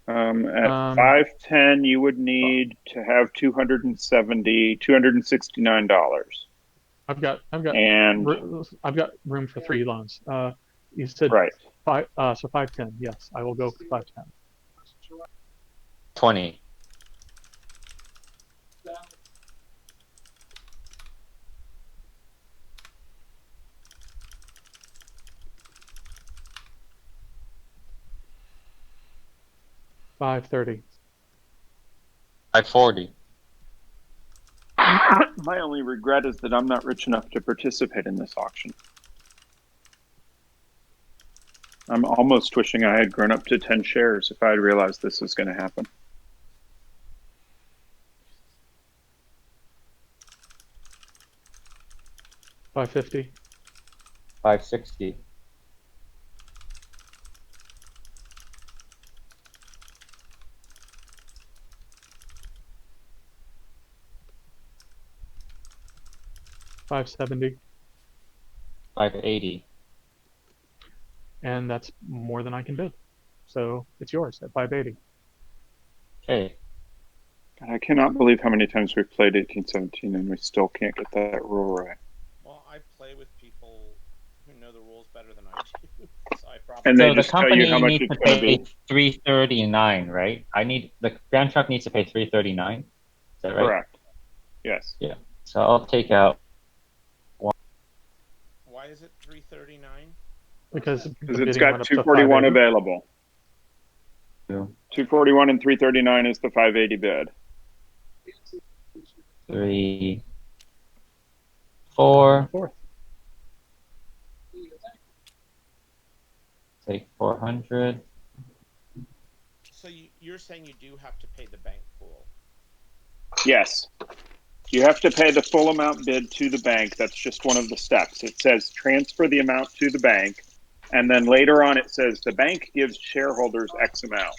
At Um, 510, you would need to have 269 dollars. I've got And I've got room for three loans. You said right, five, so 510. Yes, I will go for 510. 20. 530. 540. my only regret is that I'm not rich enough to participate in this auction. I'm almost wishing I had grown up to 10 shares if I had realized this was going to happen. 550. 560. 570. 580. And that's more than I can bid. So it's yours at 580. Okay. God, I cannot believe how many times we've played 1817 and we still can't get that rule right. Well, I play with people who know the rules better than I do, so I And probably they So the just tell you how company much needs it's to going to be. pay 339, right? The Grand Truck needs to pay 339. Is that right? Correct. Yes. Yeah. So I'll take out one. Why is it 339? Because Because the it's bidding got went up to 241 580. available. 241 and 339 is the 580 bid. 3, And the 4. fourth. Take 400. So you're saying you do have to pay the bank pool? Yes. You have to pay the full amount bid to the bank. That's just one of the steps. It says transfer the amount to the bank. And then later on, it says the bank gives shareholders X amount,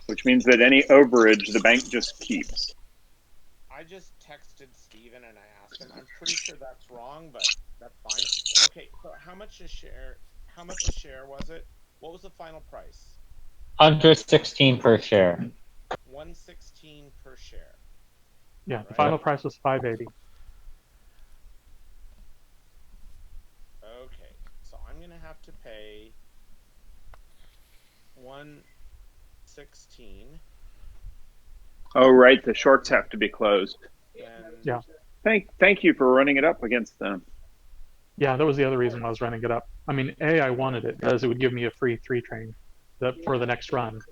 which means that any overage the bank just keeps. I just texted Steven and I asked him. I'm pretty sure that's wrong, but that's fine. Okay, so how much a share? How much a share was it? What was the final price? 116 per share. 116 per share, Yeah, the right? final Yep. price was 580. Okay, so I'm gonna have to pay 116. Oh, right. The shorts have to be closed. And Yeah. Thank you for running it up against them. Yeah, that was the other reason I was running it up. I mean, A, I wanted it because it would give me a free three train for the next run. And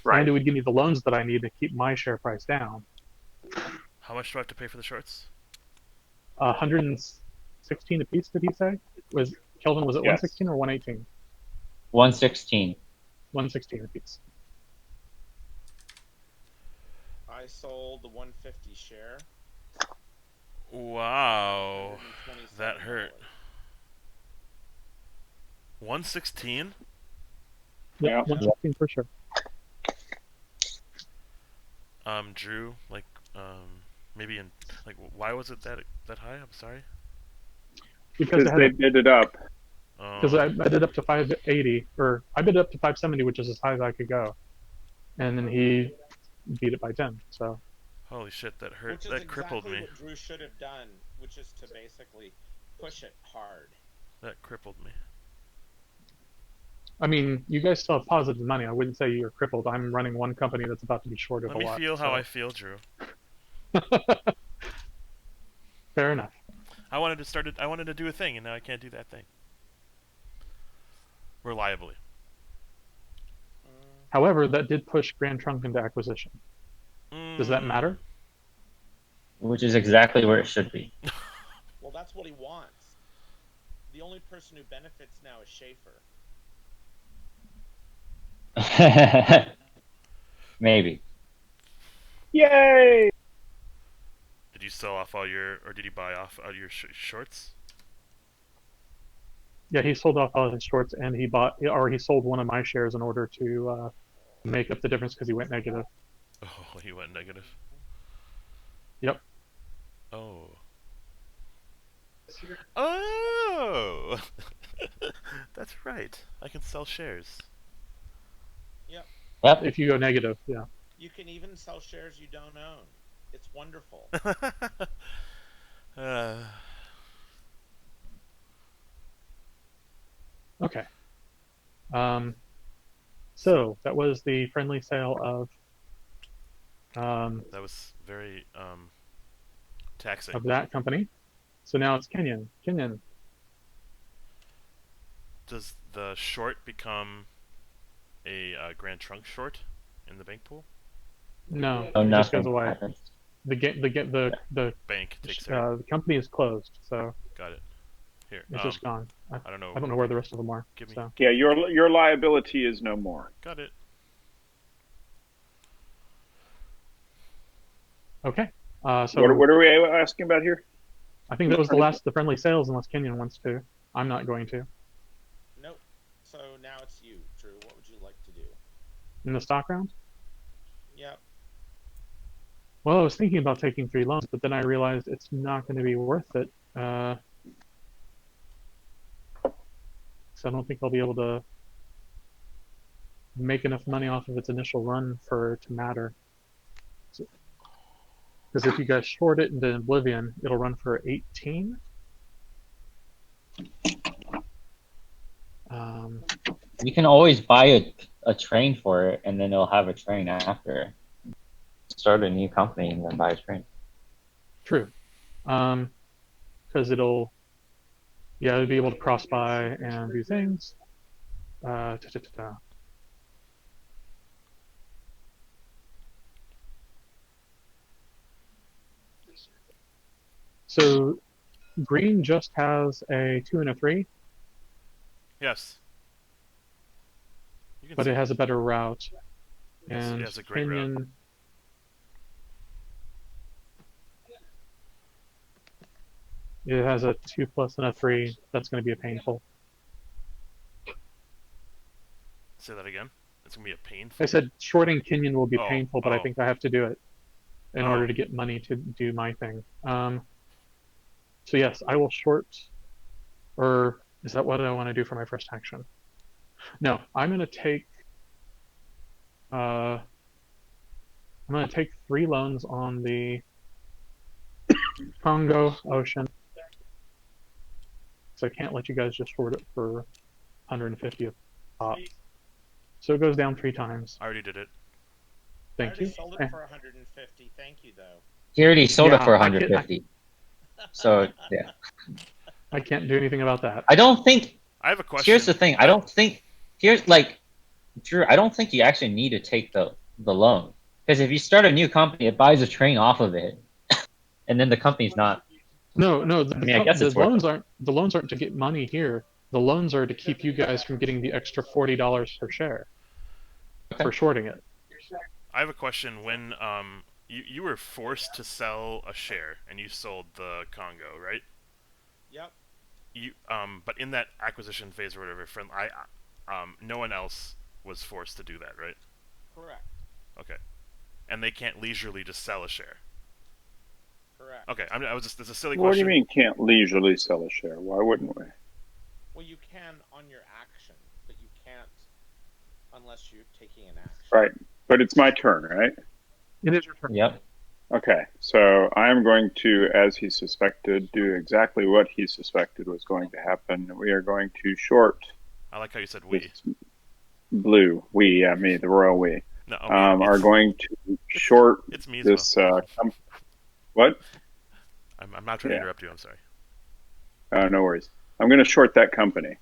Right. it would give me the loans that I need to keep my share price down. How much do I have to pay for the shorts? 116 apiece, did he say? Was Kelvin, was it Yes. 116 or 118? 116. 116 apiece. I sold the 150 share for Wow, that hurt. $127. 116? Yep, Yeah. Yep. 116 for sure. Drew, maybe why was it that high? I'm sorry. Because Because they bid it up. I bid up to 580, or I bid up to 570, which is as high as I could go. And then he beat it by 10. So, Holy shit, that hurt. Which is That crippled exactly me. what Drew should have done, which is to basically push it hard. That crippled me. I mean, you guys still have positive money. I wouldn't say you're crippled. I'm running one company that's about to be shorted Let a me lot. feel how I So, feel, Drew. fair enough. I wanted to do a thing, and now I can't do that thing. Reliably. Mm, However, that did push Grand Trunk into acquisition. Does that Mmm. matter? Which is exactly where it should be. well, that's what he wants. The only person who benefits now is Schaefer. Maybe. Yay! Did you sell off or did you buy off all your shorts? Yeah, he sold off all his shorts and he sold one of my shares in order to make up the difference because he went negative. Oh, he went negative. Yep. Oh. Oh! That's right. I can sell shares. Yep. Yep. If you go negative, yeah. You can even sell shares you don't own. It's wonderful. uh, Okay. So that was the friendly sale that was very taxing. of that company. So now it's Kenyon. Kenyon. Does the short become a Grand Trunk short in the bank pool? No, No, it just goes nothing away. happens. Bank takes care of it. The company is closed, so Got it. Here, it's just gone. I don't I know. don't know where the rest of them are. Give me. So Yeah, your liability is no more. Got it. okay. What So what are we asking about here? I think that was the last the friendly sales, unless Kenyon wants to. I'm not going to. Nope. So now it's you, Drew. What would you like to do? In the stock round? Yep. Well, I was thinking about taking 3 loans, but then I realized it's not going to be worth it. So I don't think I'll be able to make enough money off of its initial run for it to matter. Because if you guys short it into oblivion, it'll run for 18. Um, You can always buy a train for it, and then it'll have a train after. Start a new company and then buy a train. true. Because it'll be able to cross buy and do things. Ta -ta -ta -ta. So green just has a 2 and a 3, Yes. You can but see. it has a better route. Yes, it And has a great route. Kenyon, it has a 2 plus and a 3. That's going to be a painful. Say that again. It's gonna be a painful. I said shorting Kenyon will be Oh, painful, but I oh. think I have to do it in Oh. order to get money to do my thing. So yes, I will short, or is that what I want to do for my first action? No, I'm going to take, I'm going to take 3 loans on the Congo Ocean. So I can't let you guys just short it for 150 a pop. So it goes down 3 times. I already did it. I Thank already you. sold it for 150. Thank you, though. He already sold it Yeah, for I can't- 150. So yeah, I can't do anything about that. I don't think. I have a question. Here's the thing. I don't think. Here's like, Drew. I don't think you actually need to take the loan, because if you start a new company, it buys a train off of it, and then the company's not. No, I mean, I guess the it's worth loans it. aren't to get money here. The loans are to keep you guys from getting the extra $40 per share for shorting it. I have a question. When you were forced to sell a share and you sold the Congo, right? Yep. You but in that acquisition phase or whatever, friend, no one else was forced to do that, right? Correct. Okay. And they can't leisurely just sell a share. Correct. Okay, I was just, it's a silly What do you question. mean can't leisurely sell a share? Why wouldn't we? Well, you can on your action, but you can't unless you're taking an action. Right. But it's my turn, right? It is your turn. Yep. Okay. So I'm going to, as he suspected, do exactly what he suspected was going to happen. We are going to short I like how you said we. this blue. We, yeah, me, the royal we. No, I mean, Are going to short it's me as this. well. What? I'm not trying to interrupt you. I'm sorry. No worries. I'm going to short that company,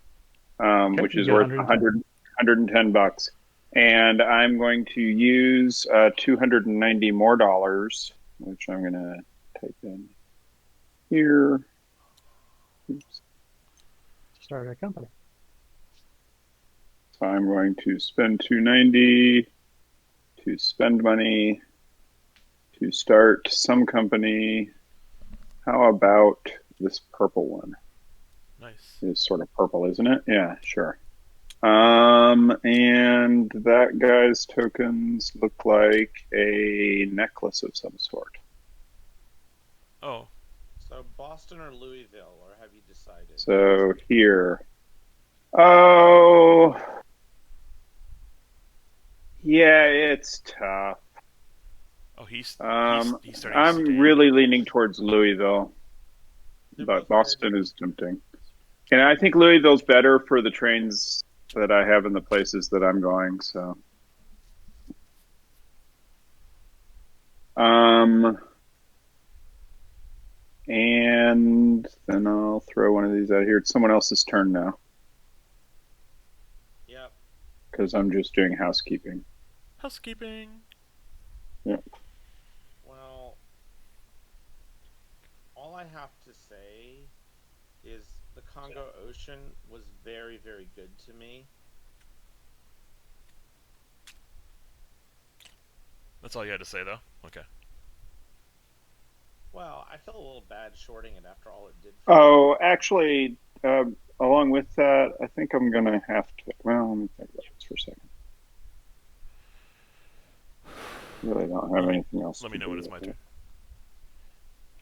Okay, which you is get worth 110. 110 bucks. And I'm going to use 290 more dollars, which I'm going to type in here. Oops. Start a company. So I'm going to spend 290 to spend money to start some company. How about this purple one? Nice. It's sort of purple, isn't it? Yeah, sure. And that guy's tokens look like a necklace of some sort. Oh, So Boston or Louisville, or have you decided? So here. Oh, yeah, It's tough. Oh, he's starting to I'm stay. really leaning towards Louisville, They're but both very Boston is tempting. And I think Louisville's better for the trains that I have in the places that I'm going. So, and then I'll throw one of these out here. It's someone else's turn now Yep. because I'm just doing housekeeping. Housekeeping. Yeah. Well, all I have to say is the Congo Ocean was very, very good to me. That's all you had to say, though. Okay. Well, I feel a little bad shorting it after all it did for me. Oh, actually, along with that, I think I'm gonna have to. Well, let me think about this for a second. Really don't have anything else Let to me know do when it's with my it. turn.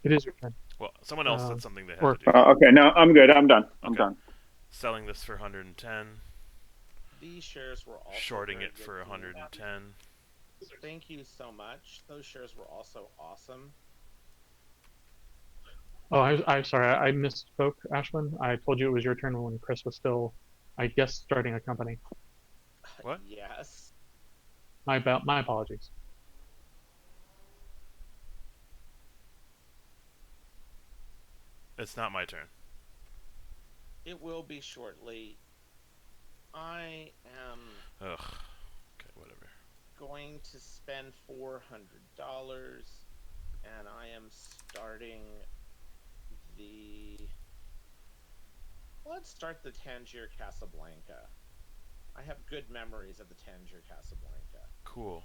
It is your turn. Well, someone else said something they had Or to do. Okay, no, I'm good. I'm done. I'm Okay. done. Selling this for 110. These shares were also Shorting very it good for to me. 110. Thank you so much. Those shares were also awesome. oh, I'm sorry, I misspoke, Ashwin. I told you it was your turn when Chris was still, I guess, starting a company. What? Yes. My apologies. It's not my turn. It will be shortly. I am Ugh. Okay, whatever. going to spend $400 and I am starting the. Let's start the Tangier Casablanca. I have good memories of the Tangier Casablanca. Cool.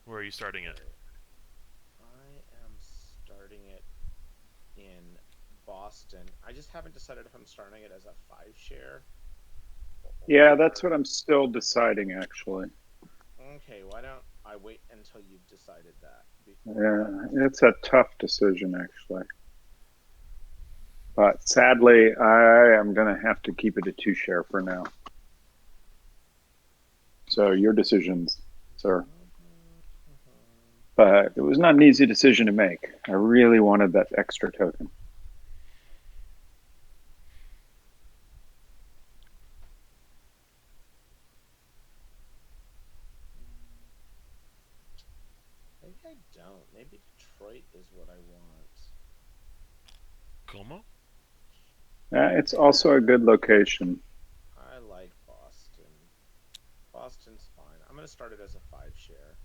Where are you starting it? I am starting it in Boston. I just haven't decided if I'm starting it as a 5 share. Yeah, that's what I'm still deciding, actually. Okay, why don't I wait until you've decided that before? Yeah, it's a tough decision, actually. But sadly, I am going to have to keep it a 2 share for now. So your decisions, sir. But it was not an easy decision to make. I really wanted that extra token. Maybe I don't. Maybe Detroit is what I want. Como? It's also a good location. I like Boston. Boston's fine. I'm going to start it as a 5 share.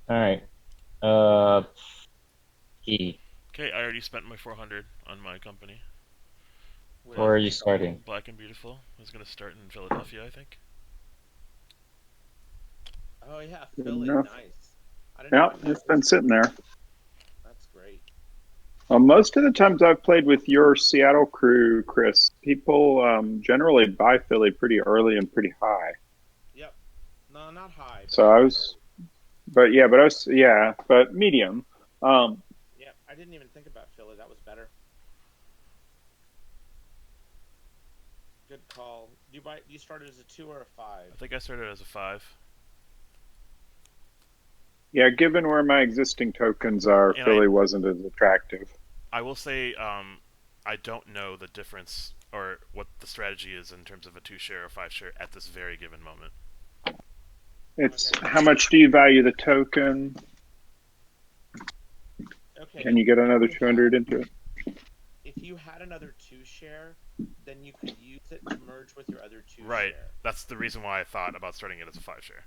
All right. E. Okay, I already spent my 400 on my company. Where are you starting? Black and Beautiful. I was going to start in Philadelphia, I think. Oh yeah, Good Philly, enough. nice. I didn't Yeah, even know it's been sitting there. That's great. Well, most of the times I've played with your Seattle crew, Chris, people generally buy Philly pretty early and pretty high. Yep. No, not high, but So I very was, early. but medium. Yep. I didn't even think about Philly. That was better. Good call. You started as a 2 or a 5? I think I started as a 5. Yeah, given where my existing tokens are, And Philly wasn't as attractive. I will say, I don't know the difference or what the strategy is in terms of a 2 share or 5 share at this very given moment. It's Okay. how much do you value the token? Okay. Can you get another If you 200 into it? If you had another 2 share, then you could use it to merge with your other 2 Right. share. That's the reason why I thought about starting it as a 5 share.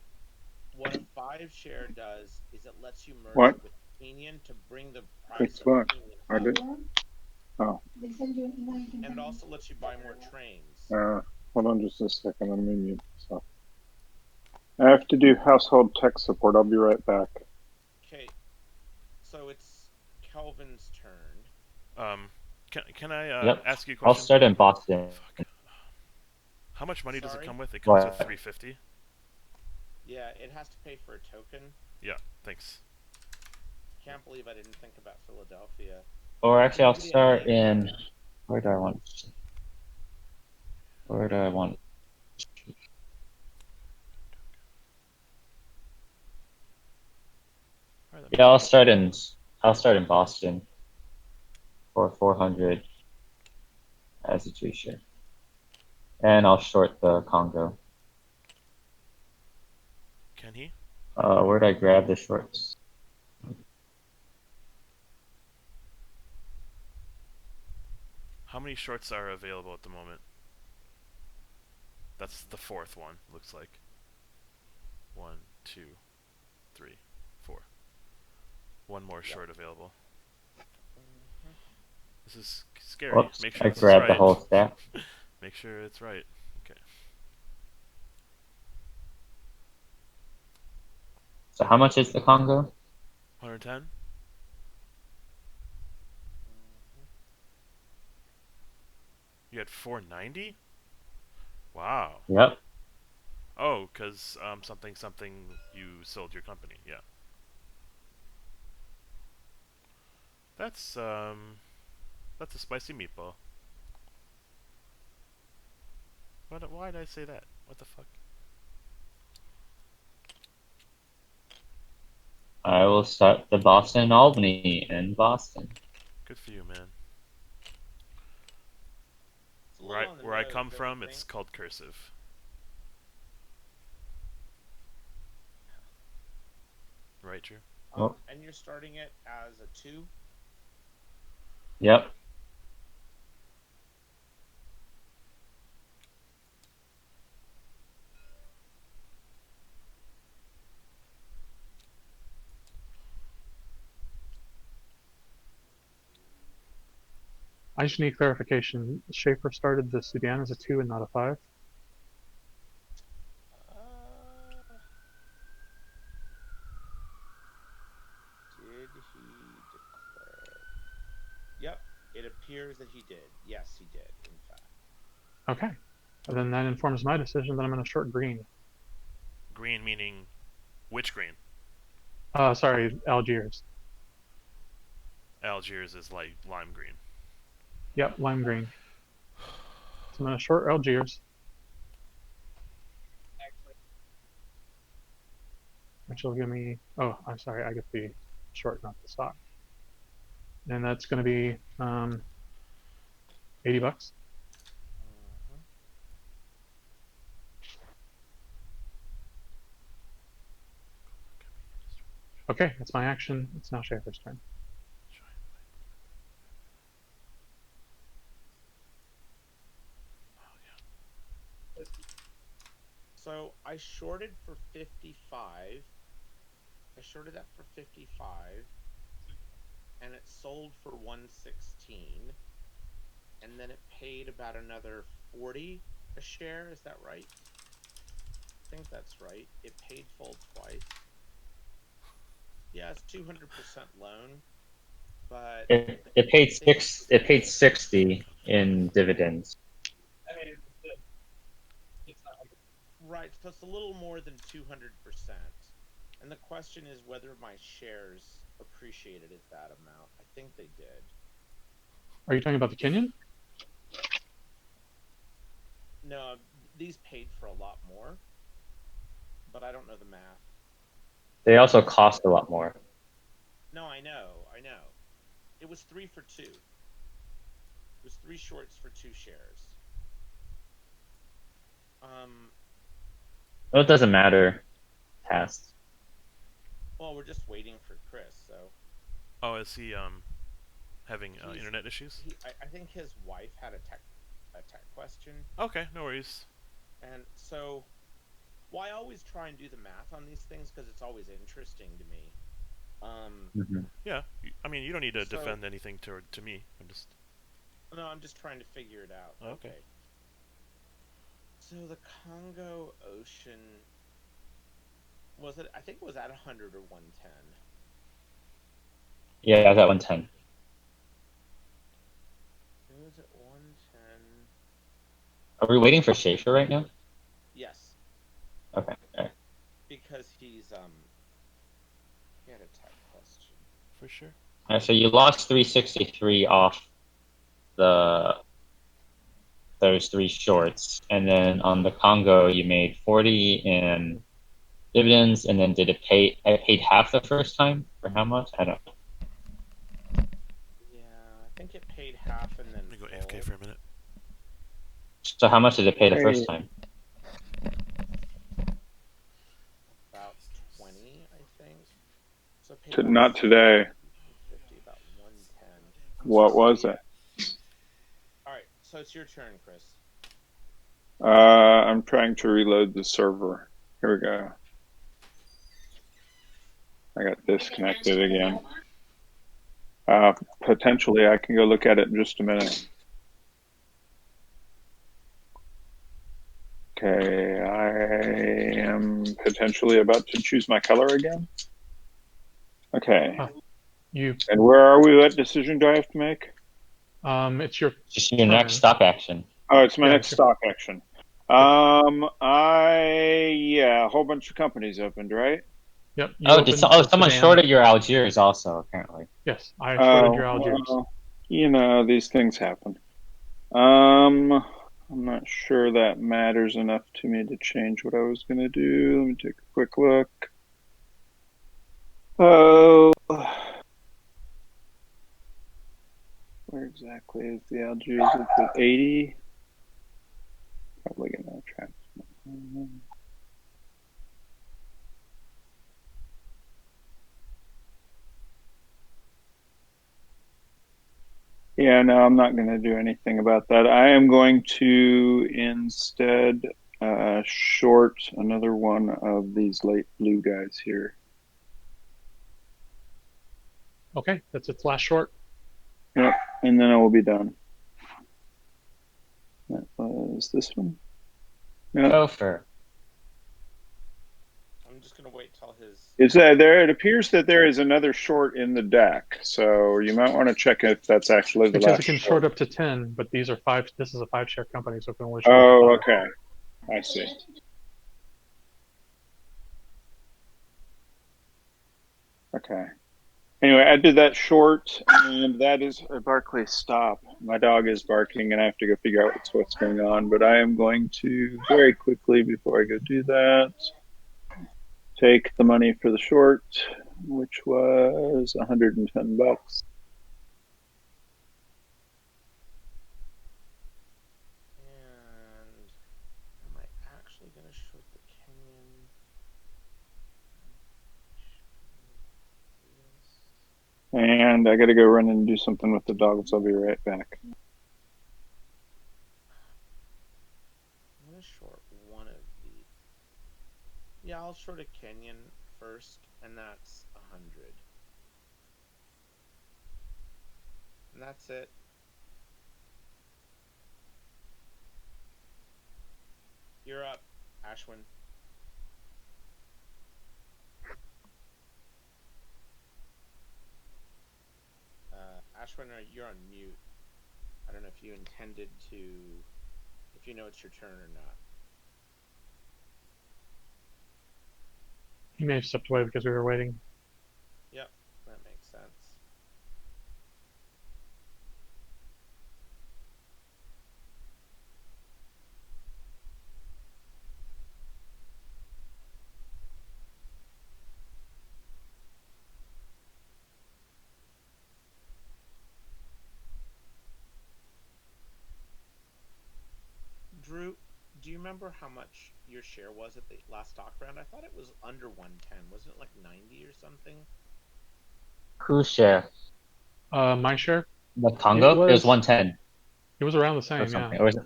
What a 5 share does is it lets you merge What? it with Opinion to bring the price It's of what? Opinion I up. did. Oh. And it also lets you buy more trains. Hold on just a second. Let me mute myself. I have to do household tech support. I'll be right back. Okay. So it's Kelvin's turn. Can I Yep. ask you a I'll question? start in Boston. Fuck. How much money does it Sorry? come with? It comes with What? 350. Yeah, it has to pay for a token. Yeah, thanks. Can't believe I didn't think about Philadelphia. Or actually, I'll Anybody have start any? in. Where do I want? Where do I want? All right, that Yeah, makes sense. I'll start in Boston for 400 as a two share, and I'll short the Congo. Can he? Where do I grab the shorts? How many shorts are available at the moment? That's the fourth one, looks like. One, two, three, four. One more Yep. short available. Hmm. This is scary. Whoops, Make sure I this is grabbed the right. whole stack. Make sure it's right. Okay. So how much is the Congo? 110? You had 490? Wow. Yep. Oh, because something you sold your company. Yeah. That's that's a spicy meatball. Why did I say that? What the fuck? I will start the Boston Albany in Boston. Good for you, man. It's a little on the Where I nose, come don't you from, think? it's called cursive. Right, Drew? Oh, And you're starting it as a 2? yep. I just need clarification. Schaefer started the Sudan as a 2 and not a 5. Uh, did he declare? Yep, it appears that he did. Yes, he did, in fact. Okay. And then that informs my decision that I'm going to short green. Green meaning which green? Sorry, Algiers. Algiers is like lime green. Yep, lime green. So I'm going to short Algiers, which will give me. Oh, I'm sorry, I get the short, not the stock. And that's going to be 80 bucks. Hmm. Okay, that's my action. It's now Schaefer's turn. So I shorted for 55. I shorted that for 55, and it sold for 116, and then it paid about another 40 a share. Is that right? I think that's right. It paid full twice. Yeah, it's 200% loan, but It paid they 60 in dividends. right. So it's a little more than 200%. And the question is whether my shares appreciated at that amount. I think they did. Are you talking about the Kenyan? No, these paid for a lot more, but I don't know the math. They also cost a lot more. No, I know. It was 3 for 2. It was 3 shorts for 2 shares. Um, Well, it doesn't matter. Past. well, we're just waiting for Chris, so Oh, is he having he's internet issues? I think his wife had a tech question, Okay, no worries. and so well, I always try and do the math on these things because it's always interesting to me. Um, Mhm. Yeah, I mean you don't need to so defend anything to me. I'm just no, I'm just trying to figure it out. okay. Okay, so the Congo Ocean was it? I think it was at 100 or 110. Yeah, I got 110. It was at 110. Are we waiting for Schaefer right now? Yes, Okay. All right. because he had a tech question. For sure. So you lost 363 off the those three shorts, and then on the Congo you made 40 in dividends, and then did it pay? I paid half the first time, for how much? I don't. Yeah, I think it paid half and then Let me go AFK full. for a minute. So how much did it pay the Hey, first time? About 20, I think. So it paid to, about not today. 50, about 110. What was it? All right, so it's your turn, Chris. I'm trying to reload the server. Here we go. I got disconnected again. Potentially, I can go look at it in just a minute. Okay, I am potentially about to choose my color again. Okay, You, and where are we? What decision do I have to make? it's your Just your next turn. stock action. Oh, it's my Yeah, next it's your, stock action. yep, Yeah, a whole bunch of companies opened, right? yep. You Oh, opened the someone Sudan. shorted your Algiers also, apparently. Yes, I shorted Oh, your Algiers. well, these things happen. I'm not sure that matters enough to me to change what I was going to do. Let me take a quick look. Oh, where exactly is the Algiers? It's at 80. Probably going to attract. Yeah, no, I'm not going to do anything about that. I am going to instead short another one of these late blue guys here. Okay, that's its last short. Yep, and then I will be done. That was this one. Yep. Go for. I'm just gonna wait till his. Is that there? It appears that there is another short in the deck, so you might want to check if that's actually the Because last it can short. short up to 10, but these are five. This is a 5-share company, so it can only short up to Oh, 5. okay. I see. Okay. Anyway, I did that short, and that is Barclay, stop. My dog is barking, and I have to go figure out what's going on. But I am going to very quickly, before I go do that, take the money for the short, which was 110 bucks. And am I actually gonna short the Kenyan? And I got to go run and do something with the dogs. I'll be right back. I'm gonna short one of the. Yeah, I'll short a Kenyan first, and that's 100. And that's it. You're up, Ashwin. Ashwin, you're on mute. I don't know if you intended to, if you know it's your turn or not. He may have stepped away because we were waiting. Yep, that makes sense. Drew, do you remember how much your share was at the last stock round? I thought it was under 110. Wasn't it like 90 or something? Whose share? My share, The it Congo? It was was 110 it was around the or same. Yeah, something. Or was it?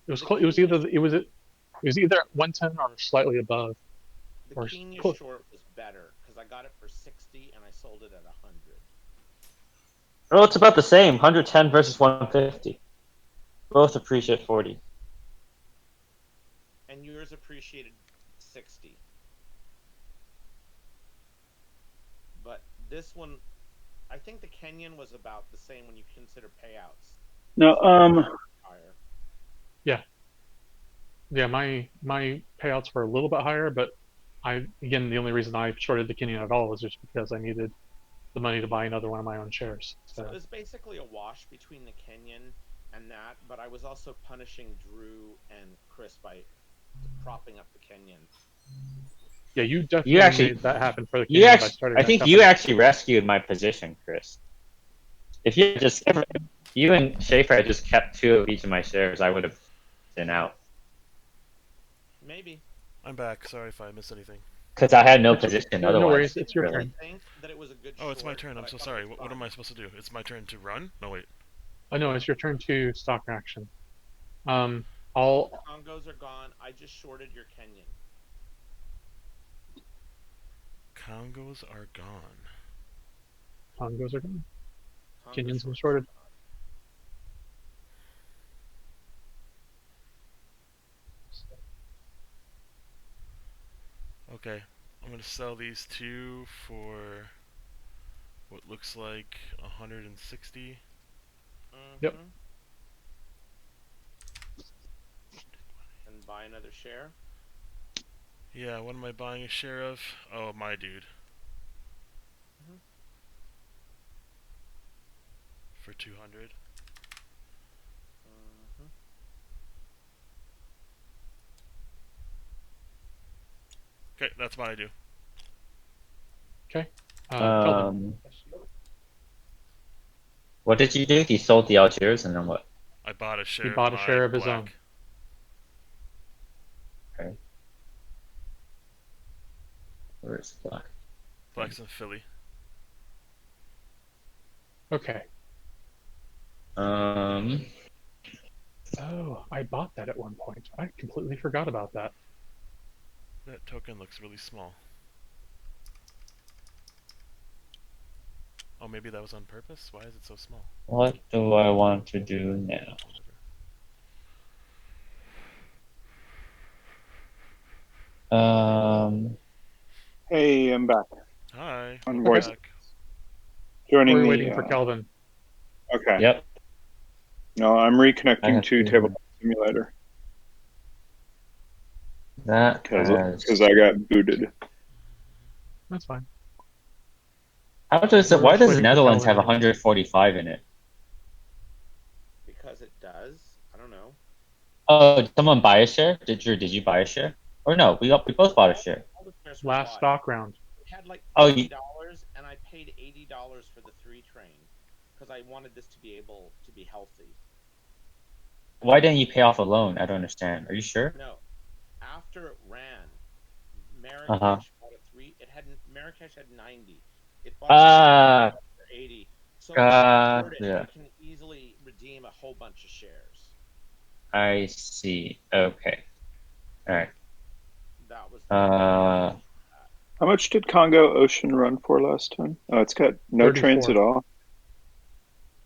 it was The close. It was Kenya, either at 110 or slightly above, the or Kenya close. short was better because I got it for 60 and I sold it at 100. Oh, it's about the same. 110 versus 150. Both appreciate 40. And yours appreciated 60. But this one, I think the Kenyan was about the same when you consider payouts. No, So yours was higher. Yeah, yeah. My payouts were a little bit higher, but again, the only reason I shorted the Kenyan at all was just because I needed the money to buy another one of my own shares. So it So was basically a wash between the Kenyan and that, but I was also punishing Drew and Chris by propping up the Kenyan. yeah, you You definitely actually, made that happen for the you Kenyan by actually, starting I that think you company. actually rescued my position, Chris. If you just, you and Schaefer had just kept 2 of each of my shares, I would have been out. Maybe. I'm back. Sorry if I missed anything. Because I had no It's, position no otherwise, worries. It's Didn't your really. turn. really think that it was a good Oh, it's my short, turn. but I'm I so thought it sorry. was What am fun. I supposed to do? It's my turn to run? No, wait. Oh no, it's your turn to stock action. I'll Congos are gone. I just shorted your Kenyan. Congos are gone. Congos are gone. Congo Kenyans been shorts are shorted. gone. Okay. I'm going to sell these 2 for what looks like 160. Yep. Mm-hmm. And buy another share. Yeah, what am I buying a share of? Oh, my dude. Mm-hmm. For 200. Mm-hmm. Okay, that's what I do. Okay. Kelvin. Um, what did you do? You sold the Algiers and then what? I bought a He share of bought a my share of his own. black. Okay. Where's black? Black's in Philly. Okay. Um, Oh, I bought that at one point. I completely forgot about that. That token looks really small. Oh, maybe that was on purpose? Why is it so small? what do I want to do now? Whatever. Hey, I'm back Hi, on welcome Okay. voice. back. Joining We're the. waiting for Kelvin. Okay. Yep, No, I'm I reconnecting have to to. Tabletop Simulator That because has. I got booted. That's fine. How does it? We're Why just does the waiting for Netherlands Kelvin have anyway. 145 in it? Because it does. I don't know. Oh, did someone buy a share? Did you buy a share? Or no, we both bought a share. All the shares were Last bought. stock round. It had like Oh, $50, and I paid $80 for the 3 train because I wanted this to be able to be healthy. why didn't you pay off a loan? I don't understand. Are you sure? No, after it ran, Uh-huh. Marrakesh bought a 3. It had Marrakesh had 90. It bought a 3 Ah, for 80. So if I short it, I yeah. can easily redeem a whole bunch of shares. I see. Okay. All right. That was the reason. Uh, How much did Congo Ocean run for last time? Oh, it's got no trains at 34. all.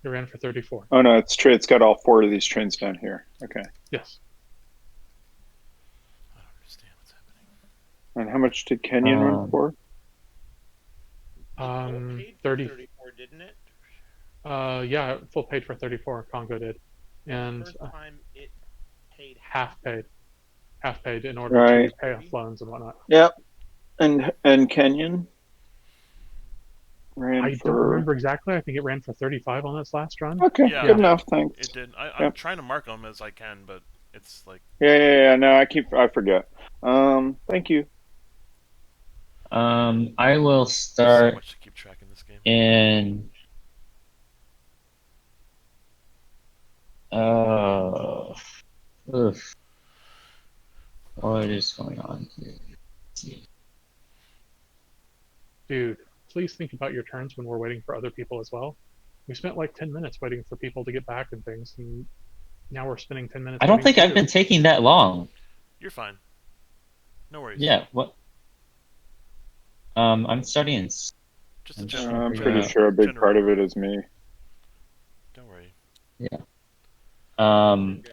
It ran for 34. Oh no, it's true. It's got all 4 of these trains down here. Okay. Yes. I don't understand what's happening. And how much did Kenyan run um, for? It full paid for 30. 34, didn't it? Yeah, full paid for 34. Congo did, And the and first time it paid half paid, half paid in order to Right. pay off 30. loans and whatnot. Yep. And Kenyan ran I don't for. remember exactly. I think it ran for 35 on its last run. Okay, Yeah, good it Yeah. did. enough. Thanks. It did. I'm Yep. trying to mark them as I can, but it's like Yeah. No, I forget. Thank you. I will so start much to keep track in this game. in. Uh, oof. What is going on here? Let's see. Dude, please think about your turns when we're waiting for other people as well. We spent like 10 minutes waiting for people to get back and things, and now we're spending 10 minutes I don't waiting think for I've you. been taking that long. You're fine. No worries. Yeah. What? I'm starting in. Just a I'm just general, trying to I'm figure pretty out. sure a big general part of rule. it is me. Don't worry. Yeah. You're good.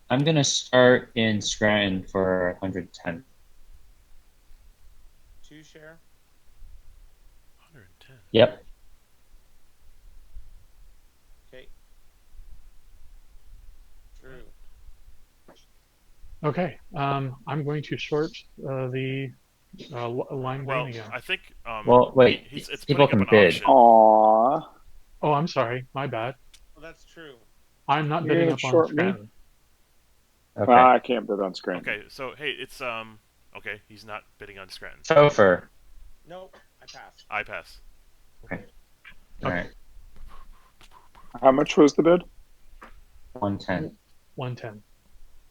I'm gonna start in Scranton for 110. 2 share. 110. Yep. Okay. Okay. I'm going to short the lime green Well, again. I think Well, wait. it's People putting up can an bid. auction. Aw, Oh, I'm sorry. My bad. Well, that's true. I'm not you're bidding gonna up on short me? Scranton. Okay. I can't bid on Scranton. Okay, so hey, it's okay. He's not bidding on Scranton. Topher. Nope, I pass. I pass. Okay. All Okay. right. How much was the bid? 110. 110.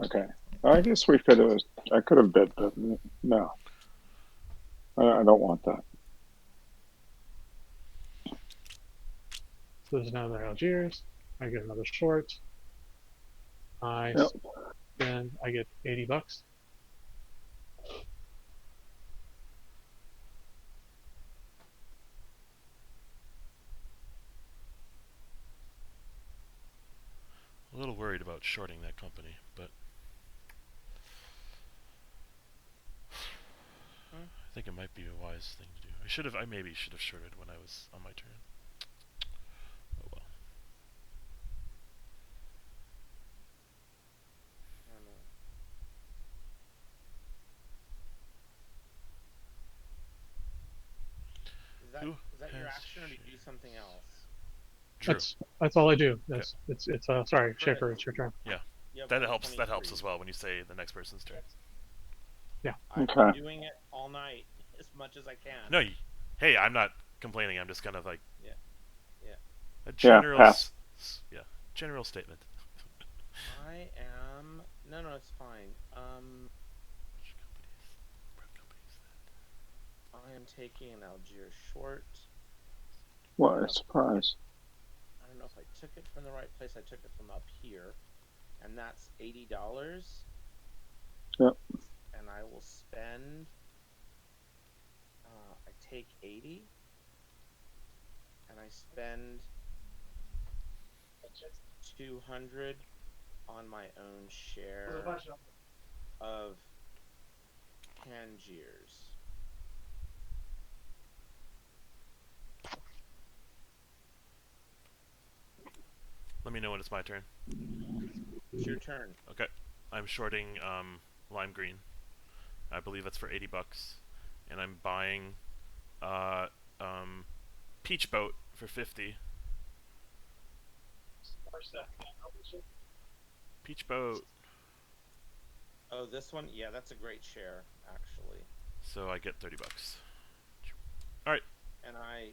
Okay, I guess we could have. I could have bid, but no, I don't want that. So there's another Algiers. I get another short. I Yep. spend. I get $80. A little worried about shorting that company, but I think it might be a wise thing to do. I maybe should have shorted when I was on my turn. Oh well. I don't know. Who Is that your has action, or do you do something else? Drew? That's all I do. Okay. It's sorry, Chris. Schaefer, it's your turn. You have That helps. That 123. helps as well when you say the next person's turn. Yeah. I've Okay. been doing it all night as much as I can. No, hey, I'm not complaining. I'm just kind of like Yeah. a general pass. Yeah, general statement. I am. No, it's fine. Which company is that? I am taking an Algiers short. What a surprise! I don't know if I took it from the right place. I took it from up here, and that's $80. Yep. And I will spend. I take 80, and I spend 200 on my own share of Tangiers. Let me know when it's my turn. It's your turn. Okay, I'm shorting lime green. I believe that's for $80, and I'm buying peach boat for 50. Peach boat. Oh, this one? Yeah, that's a great share, actually. So I get $30. All right. And I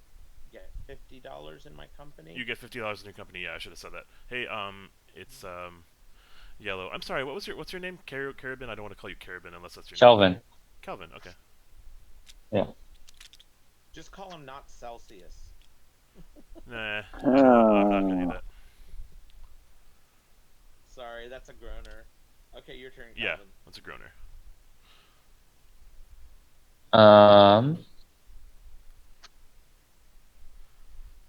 get $50 in my company. You get $50 in your company. Yeah, I should have said that. Hey, it's yellow. I'm sorry. What's your name? Carabin. I don't want to call you Carabin unless that's your Kelvin. name. Kelvin. Okay. Yeah. Just call him not Celsius. Nah, I'm not gonna do that. Sorry, that's a groaner. Okay, your turn, Calvin. Yeah, that's a groaner.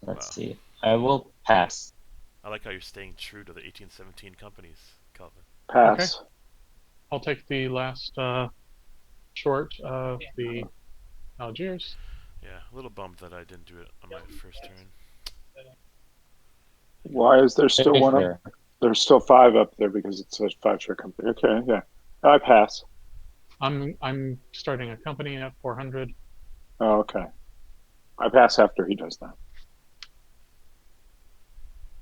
Let's see. I will pass. I like how you're staying true to the 1817 companies, Calvin. Pass. Okay. I'll take the last short of the Algiers. Yeah, a little bummed that I didn't do it on my first turn. Why is there still one up? Schaefer. There's still 5 up there because it's a 5-share company. Okay, yeah, I pass. I'm starting a company at 400. Oh, okay. I pass after he does that.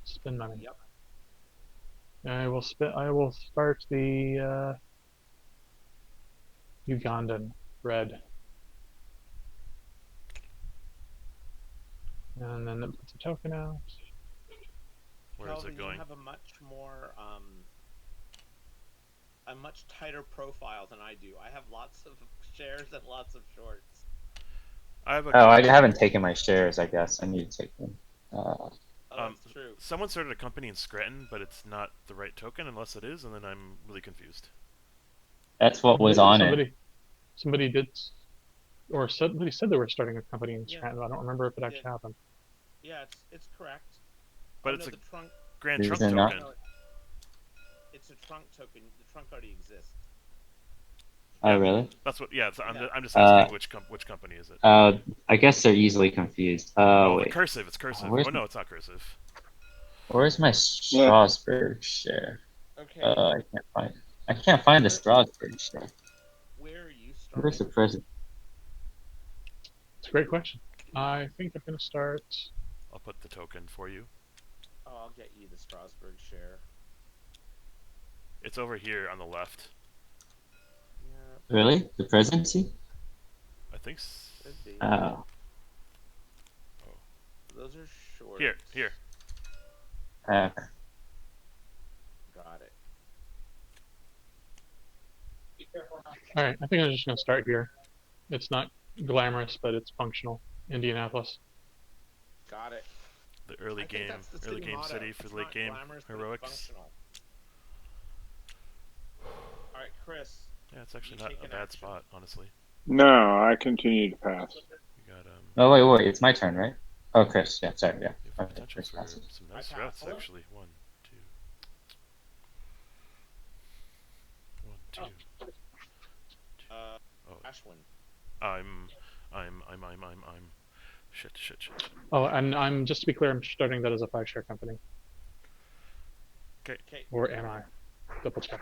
Spend money. Yep. I will start the Ugandan red. And then it puts a token out. Where Calvin, is it going? You have a much more, a much tighter profile than I do. I have lots of shares and lots of shorts. I have a. Oh, I haven't taken my shares, I guess. I need to take them. Oh, that's true. Someone started a company in Scranton, but it's not the right token unless it is, and then I'm really confused. That's what was on it. Somebody did, or somebody said they were starting a company in Yeah. Scranton. I don't remember if it actually happened. Yeah, it's correct. But Oh, it's no, a the trunk. Grand Is Trunk it not? token. No, it's a trunk token. The trunk already exists. Oh, Yeah. really? That's what. Yeah, Yeah. I'm just asking which company is it? I guess they're easily confused. Oh, the Wait. cursive. It's cursive. where's Oh no, it's not cursive. Where's my Strasbourg share? Okay. I can't find it. I can't find the Strasbourg share. Where are you Where's starting? the president? It's a great question. I think I'm going to start. I'll put the token for you. Oh, I'll get you the Strasbourg share. It's over here on the left. Yeah, Really? The presidency? I think. could be. Oh. Oh. Those are shorts. Here. Okay. Got it. All right, I think I'm just going to start here. It's not glamorous, but it's functional. Indianapolis. Got it. The early I think game, that's the early city game motto. city for It's late not game glamorous, but it's heroics. functional. All right, Chris. Yeah, it's actually You not take a an bad action. spot, honestly. No, I continue to pass. We got Oh, wait, it's my turn, right? Oh, Chris, yeah, sorry, yeah. we have Okay, potential Chris for passes. some I nice pass. routes, actually. 1, 2. 1, 2. Oh, Ashwin. I'm. Shit. Oh, and I'm just to be clear, I'm starting that as a 5-share company. Okay. Or am I? Double check.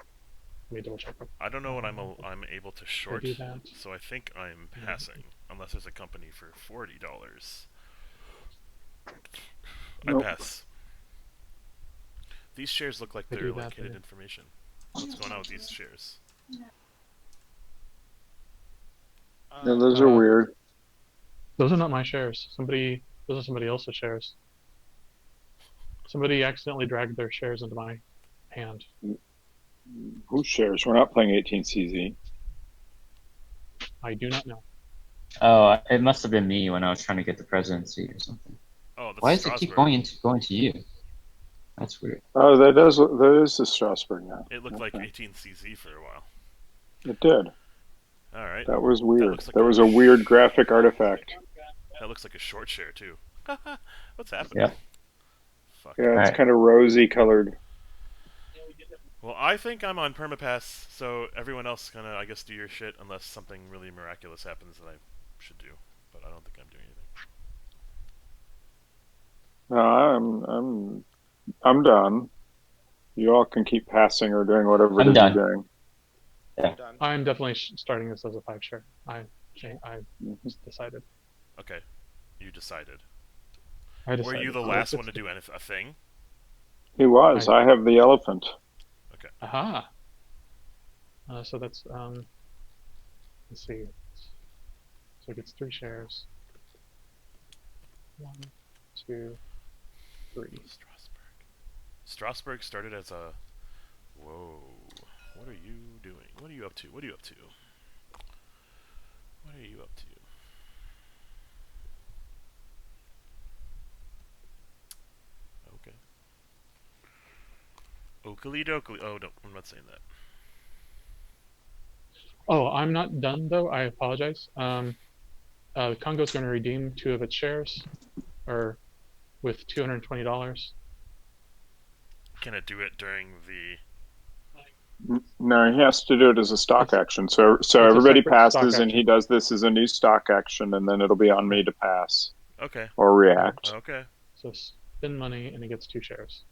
Let me double check. I don't know what I'm able to short, do that? so I think I'm passing, unless there's a company for $40. Nope. I pass. These shares look like I they're do that, hidden then. information. What's going on with these shares? Yeah, those are weird. Those are not my shares. Those are somebody else's shares. Somebody accidentally dragged their shares into my hand. Whose shares? We're not playing 18CZ. I do not know. Oh, it must have been me when I was trying to get the presidency or something. Oh, that's Why does it keep Strasbourg. going to you? That's weird. Oh, that is the Strasbourg now. It looked like Okay. 18CZ for a while. It did. All right. That was weird. looks like That was a weird graphic artifact. That looks like a short share too. What's happening? Yep. Fuck. Yeah, it's Alright. kind of rosy colored. Well, I think I'm on permapass, so everyone else kind of, I guess, do your shit unless something really miraculous happens that I should do. But I don't think I'm doing anything. No, I'm done. You all can keep passing or doing whatever it I'm is done. you're doing. Yeah. Done. I'm definitely starting this as a 5-share. I decided. Okay, you decided. I decided. Were you the last one to do a thing? He was. I have the elephant. Okay. Aha. So that's let's see. So it gets 3 shares. 1, 2, 3. Strasbourg started as a. Whoa. What are you doing? What are you up to? What are you up to? What are you up to? Okay. Oakley dokley. Oh, no, I'm not saying that. Oh, I'm not done though. I apologize. Congo's going to redeem 2 of its shares, or with $220. Can it do it during the? No, he has to do it as a stock action. So everybody passes, and he does this as a new stock action, and then it'll be on me to pass. Okay. Or react. Okay. So spend money, and it gets 2 shares,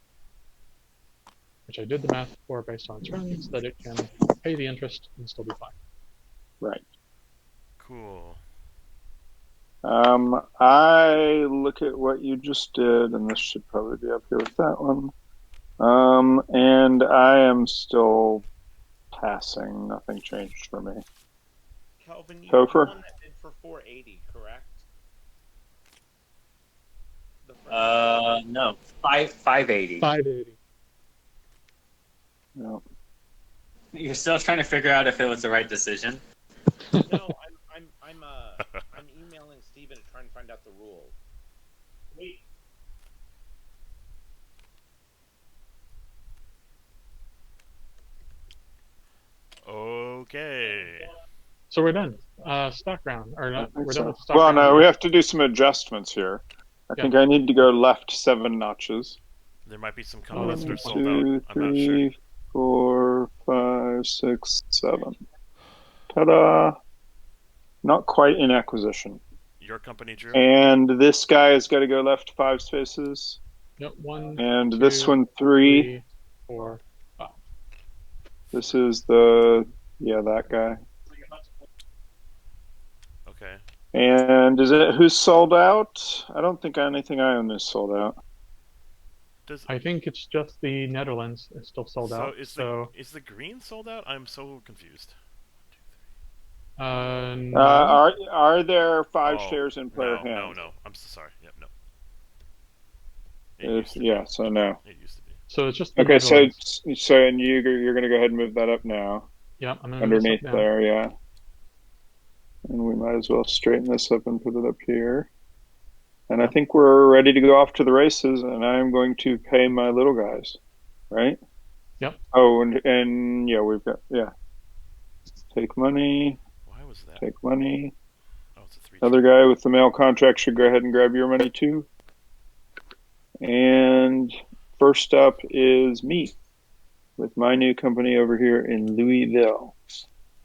which I did the math for based on its runs, that it can pay the interest and still be fine. Right. Cool. I look at what you just did, and this should probably be up here with that one. And I am still passing. Nothing changed for me. Kelvin, you Topher? were the one that did for 480, correct? No, 580. 580. No. You're still trying to figure out if it was the right decision. No, I'm emailing Steven to try and find out the rule. Wait. Okay. So we're done. Stock round, or not? We're done with the stock Well, round. no, we have to do some adjustments here. I think I need to go left 7 notches. There might be some companies that are sold 1, out. 2, I'm not sure. 3, 4, 5, 6, 7. Ta-da! Not quite in acquisition. Your company, Drew? And this guy has got to go left 5 spaces. Yep, 1, and 2, this one 3. 3, 4, 5. This is that guy. Okay. And who's sold out? I don't think anything I own is sold out. Does I think it's just the Netherlands is still sold so out. is the green sold out? I'm so confused. No. Are there 5 shares in player No. hands? I'm so sorry. Yep, no. It If used to yeah, be. so no. It used to be. So it's just the Okay, so Netherlands. and you're gonna go ahead and move that up now, Yeah, I'm gonna move this up underneath now. there, yeah. And we might as well straighten this up and put it up here. And I think we're ready to go off to the races, and I'm going to pay my little guys, right? Yep. Oh, and yeah, we've got take money, Why was that? take money. Oh, it's a 3. Other guy with the mail contract should go ahead and grab your money too. And first up is me with my new company over here in Louisville.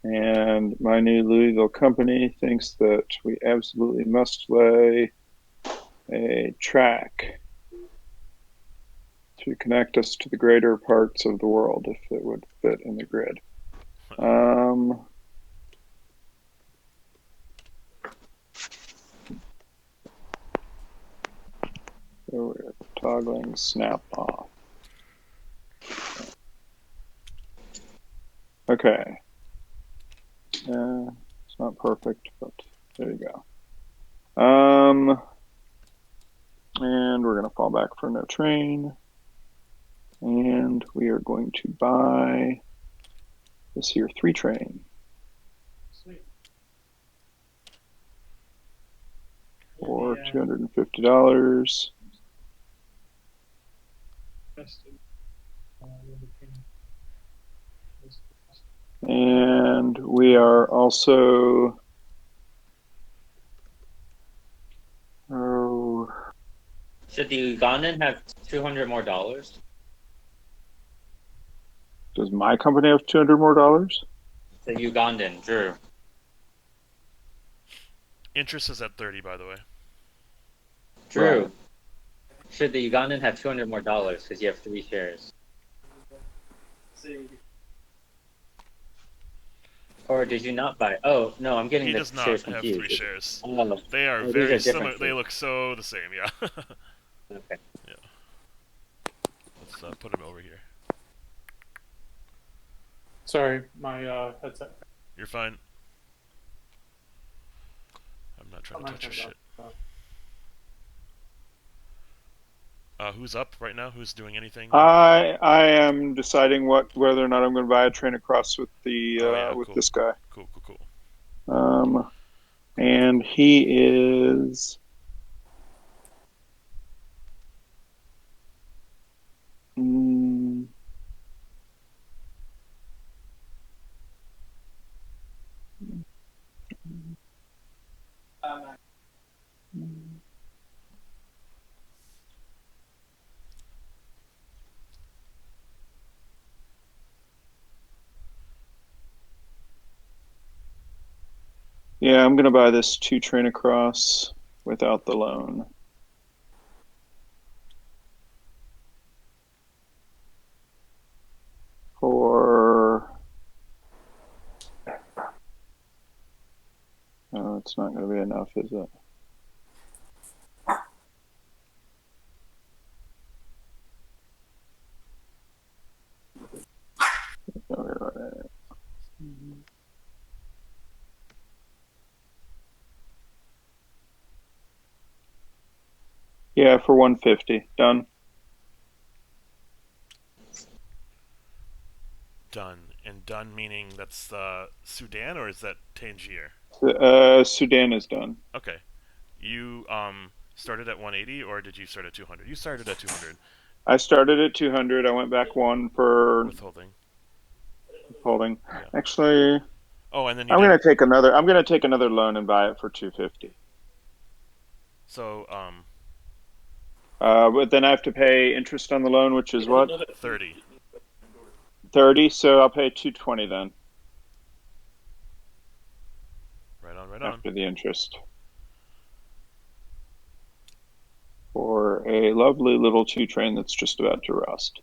And my new Louisville company thinks that we absolutely must lay a track to connect us to the greater parts of the world if it would fit in the grid. So we're toggling snap off. Okay. It's not perfect, but there you go. And we're going to fall back for no train. And we are going to buy this here 3 train for $250. And we are also Should the Ugandan have $200 more? Does my company have $200 more? The Ugandan, Drew. Interest is at 30, by the way. Drew. Right. Should the Ugandan have $200 more because you have 3 shares? Or did you not buy? Oh no, I'm getting He the does not shares have confused. 3 shares. Oh, They are these very different similar. They shares. look so the same. Yeah. Okay. Yeah. Let's put him over here. Sorry, my headset. You're fine. I'm not trying to touch your shit. Who's up right now? Who's doing anything? I am deciding whether or not I'm going to buy a train across with the with cool. this guy. Cool. And he is yeah, I'm going to buy this 2 train across without the loan. It's not going to be enough, is it? Yeah, for 150. Done. Done. And done meaning that's Sudan, or is that Tangier? Sudan is done. Okay. You started at 180, or did you start at 200? You started at 200. I started at 200. I went back 1 for withholding. Yeah. Actually, oh, and then I'm going to take another. I'm going to take another loan and buy it for 250. So but then I have to pay interest on the loan, which is what? 30. 30. So I'll pay 220 then. Right on. After the interest. For a lovely little 2 train that's just about to rust.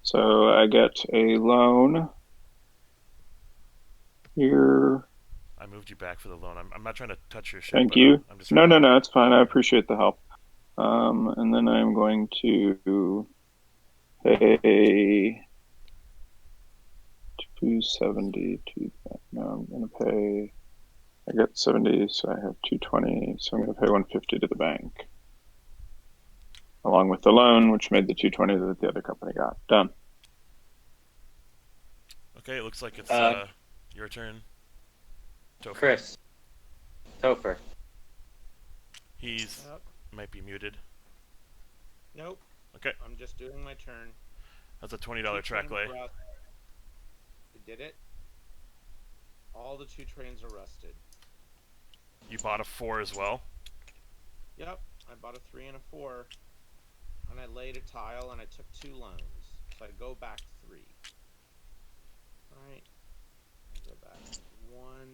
So I get a loan here. I moved you back for the loan. I'm not trying to touch your shit, Thank but you. I'm just trying to help. No, it's fine. I appreciate the help. And then I'm going to pay 270 to that. No, I'm going to pay. I got 70, so I have 220. So I'm going to pay 150 to the bank, along with the loan, which made the 220 that the other company got. Done. Okay, it looks like it's your turn. Topher. Chris. Topher. He's Yep. might be muted. Nope. Okay. I'm just doing my turn. That's a $20 track lay. We did it. All the 2 trains are rusted. You bought a 4 as well. Yep. I bought a 3 and a 4. And I laid a tile and I took 2 loans. So I go back 3. Alright. I go back 1,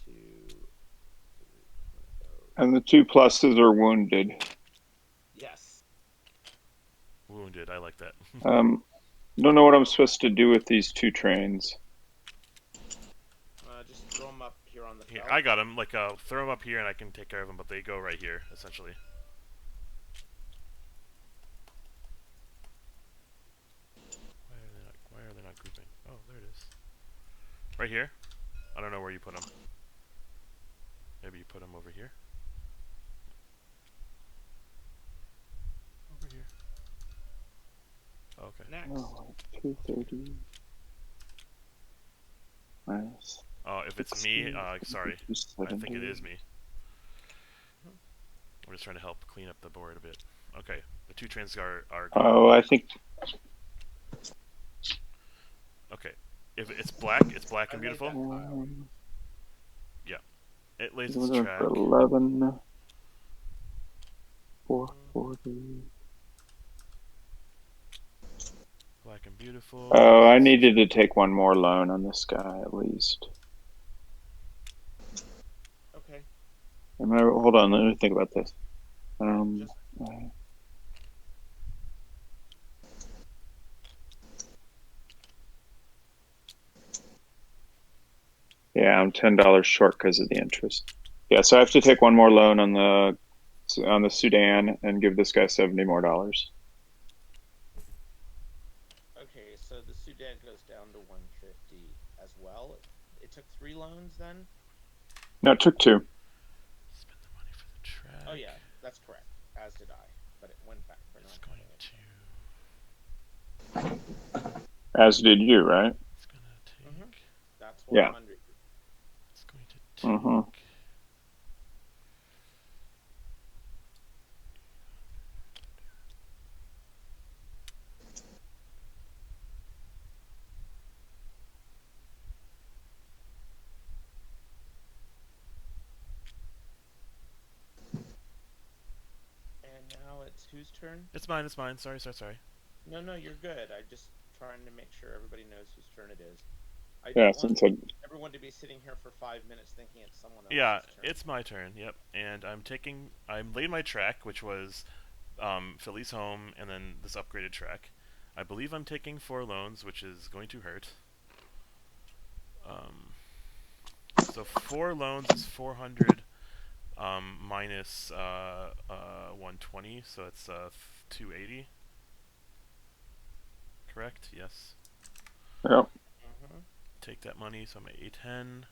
2, 3. And the 2 pluses are wounded. Yes. Wounded, I like that. Don't know what I'm supposed to do with these 2 trains. Just throw them up here on the Here, belt. I got them. Like, throw them up here and I can take care of them, but they go right here, essentially. Why are they not grouping? Oh, there it is. Right here. I don't know where you put them. Maybe you put them over here. Over here. Okay. Next. Oh, 230 minus. Oh, if it's me, sorry. I think it is me. I'm just trying to help clean up the board a bit. Okay, the 2 trains are Oh, I think. Okay, if it's black and beautiful. Yeah, it lays its track. 11, 440. Black and beautiful. Oh, I needed to take one more loan on this guy at least. Okay. Hold on, let me think about this. Yeah, I'm $10 short because of the interest. Yeah, so I have to take one more loan on the Sudan and give this guy $70 more. Okay, so the Sudan goes down to 150 as well. It took 3 loans then? No, it took 2. Spend the money for the track. Oh yeah, that's correct. As did I, but it went back for It's not going having it. to. As did you, right? It's gonna take. That's Yeah. 100. It's going to take. And now it's whose turn? It's mine. Sorry. No, you're good. I'm just trying to make sure everybody knows whose turn it is. I Yeah, don't want since everyone to be sitting here for 5 minutes thinking it's someone else's Yeah, turn. it's my turn. Yep, and I'm laying my track, which was Philly's home, and then this upgraded track. I believe I'm taking 4 loans, which is going to hurt. So 4 loans is 400 minus 120, so it's 280. Correct? Yes. Yep. Take that money, so I'm at 810,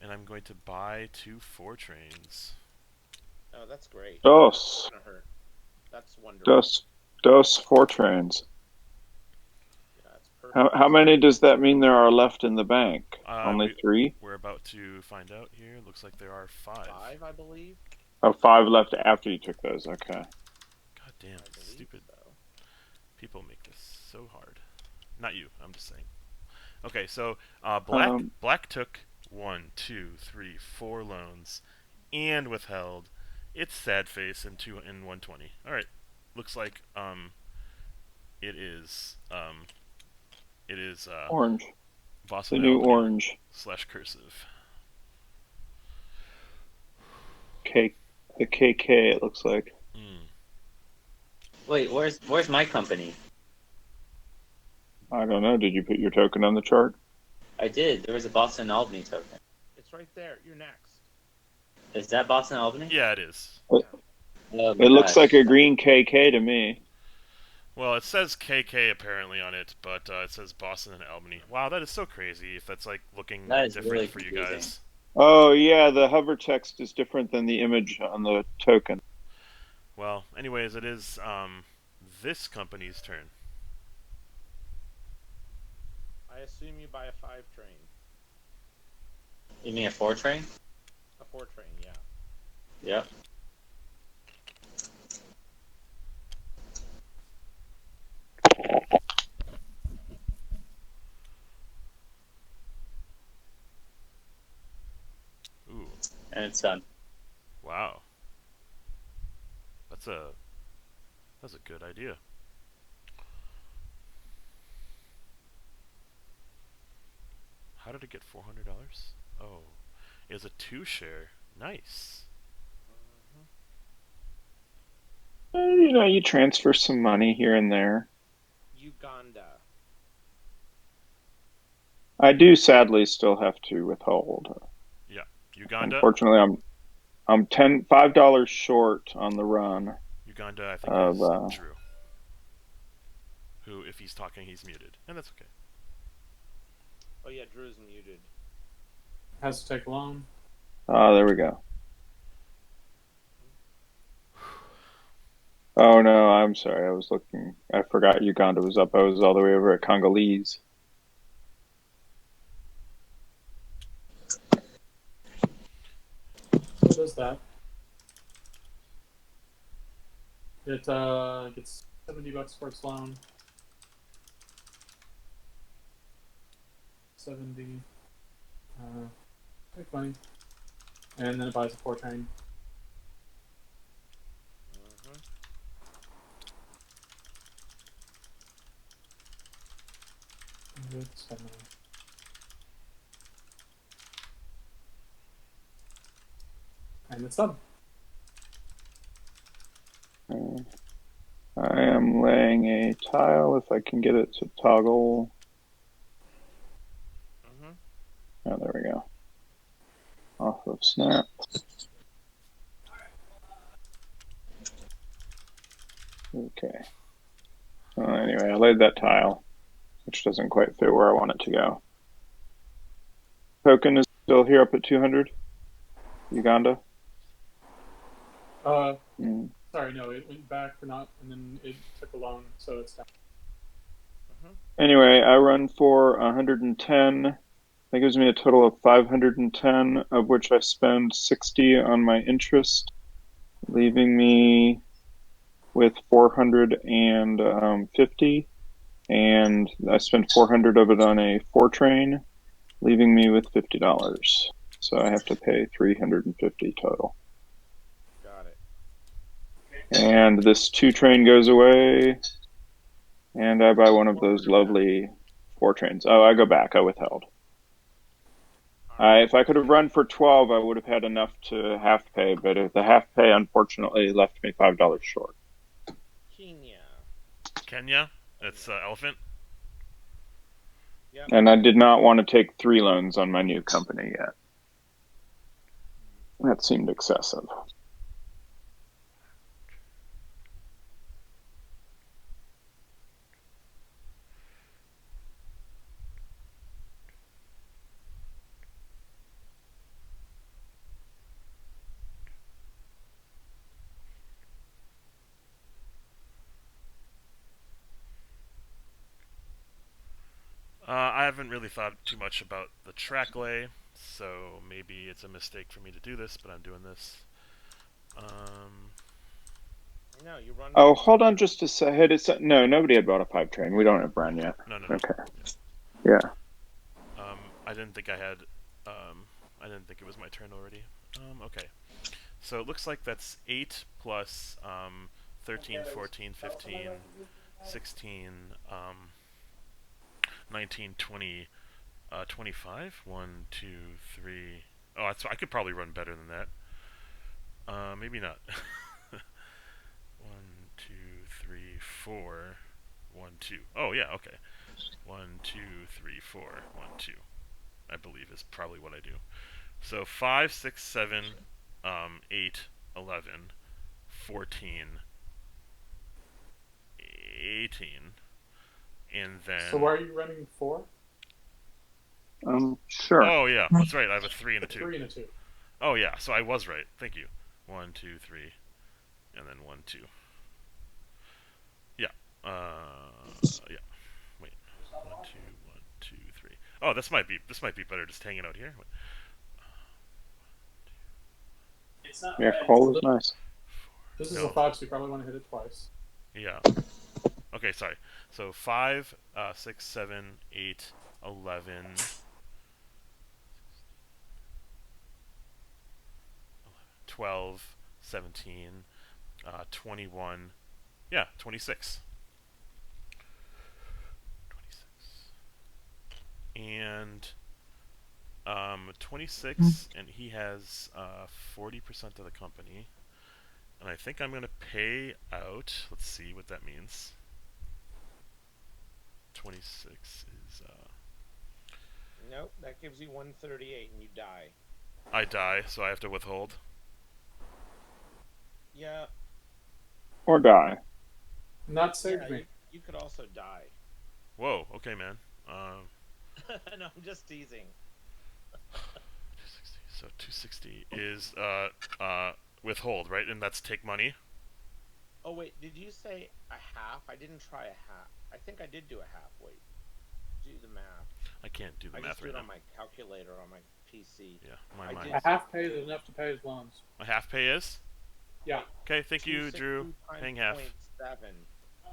and I'm going to buy 2 4 trains. Oh, that's great. Dos. That's gonna hurt. That's wonderful. Dos 4 trains. Yeah, that's perfect. How many does that mean there are left in the bank? Only 3? We're about to find out here. Looks like there are 5. 5, I believe. Oh, 5 left after you took those. Okay. God damn, stupid people make this so hard. Not you, I'm just saying. Okay, so black took 1, 2, 3, 4 loans and withheld its sad face in 120. All right, looks like it is orange. Boston The new orange / cursive. the KK. It looks like. Wait, where's my company? I don't know. Did you put your token on the chart? I did. There was a Boston Albany token. It's right there. You're next. Is that Boston Albany? Yeah, it is. It, Oh my it looks gosh. like a green KK to me. Well, it says KK apparently on it, but it says Boston and Albany. Wow, that is so crazy. If that's like looking That is different really for you confusing. guys. Oh yeah, the hover text is different than the image on the token. Well, anyways, it is this company's turn. I assume you buy a 5 train. You mean a 4 train? A 4 train, yeah. Yep. Ooh, And it's done. wow. That's a good idea. How did it get $400? Oh, it's a 2 share. Nice. You transfer some money here and there. Uganda. I do sadly still have to withhold. Yeah, Uganda. Unfortunately, I'm $5 short on the run. Uganda, I think Of is Drew. Who, if he's talking, he's muted, and that's okay. Oh yeah, Drew's muted. Has to take a loan. there we go. Oh no, I'm sorry. I was looking. I forgot Uganda was up. I was all the way over at Congolese. So it does that. It gets $70 for its loan. 70. Take money. And then it buys a 4 train. And it's done. I am laying a tile if I can get it to toggle. Oh, there we go. Off of snap. Okay. Anyway, I laid that tile, which doesn't quite fit where I want it to go. Token is still here up at 200. Uganda. Sorry, no, it went back for not, and then it took a loan, so it's down. Anyway, I run for 110. That gives me a total of 510, of which I spend 60 on my interest, leaving me with 450. And I spent 400 of it on a 4 train, leaving me with $50. So I have to pay 350 total. Got it. And this 2 train goes away, and I buy one of those lovely 4 trains. Oh, I go back. I withheld. If I could have run for 12, I would have had enough to half pay, but the half pay unfortunately left me $5 short. Kenya? That's elephant? Yep. And I did not want to take 3 loans on my new company yet. That seemed excessive. I haven't really thought too much about the track lay, so maybe it's a mistake for me to do this, but I'm doing this. No, you run. Oh, hold on just a second. No, nobody had bought a 5 train. We don't have Bren yet. No. Okay. Yeah. I didn't think I had. I didn't think it was my turn already. Okay. So it looks like that's 8 plus 13, 14, 15, 16, 19, 20, 25. 1, 2, 3. Oh, I could probably run better than that. Maybe not. 1, 2, 3, 4. 1, 2. Oh, yeah, okay. 1, 2, 3, 4. 1, 2. I believe is probably what I do. So 5, 6, 7, 8, 11, 14, 18, and then. So why are you running 4? Sure. Oh yeah, that's right. I have a 3 and a 2. 3 and a 2. Oh yeah, so I was right. Thank you. 1, 2, 3, and then 1, 2. Yeah. Yeah. Wait. 1, 2, 1, 2, 3. Oh, this might be better just hanging out here. Yeah, call is nice. This is a 5, so you probably want to hit it twice. Yeah. Okay, sorry. So 5, 6, 7, 8, 11, 12, 17, 21. Yeah, 26. 26. And 26, and he has 40% of the company. And I think I'm going to pay out. Let's see what that means. 26 is. Nope, that gives you 138 and you die. I die, so I have to withhold. Yeah. Or die. Not saved me. You could also die. Whoa, okay, man. No, I'm just teasing. 260. So 260 is withhold, right? And that's take money. Oh wait, did you say a half? I didn't try a half. I think I did do a half. Wait, do the math. I can't do the math right now. I just do it on my calculator on my PC. Yeah, my mind. A half pay is enough to pay his loans. A half pay is? Yeah. Okay, thank you, Drew. Paying half. 7.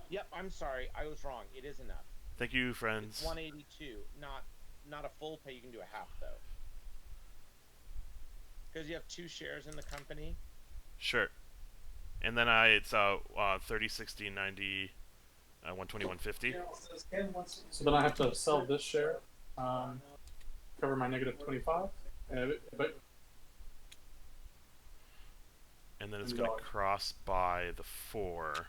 Yep, I'm sorry, I was wrong. It is enough. Thank you, friends. It's 182, not a full pay. You can do a half though, because you have 2 shares in the company. Sure. And then it's 30, 60, 90, 120, 150. So then I have to sell this share, cover my negative 25. But and then it's going to cross by the 4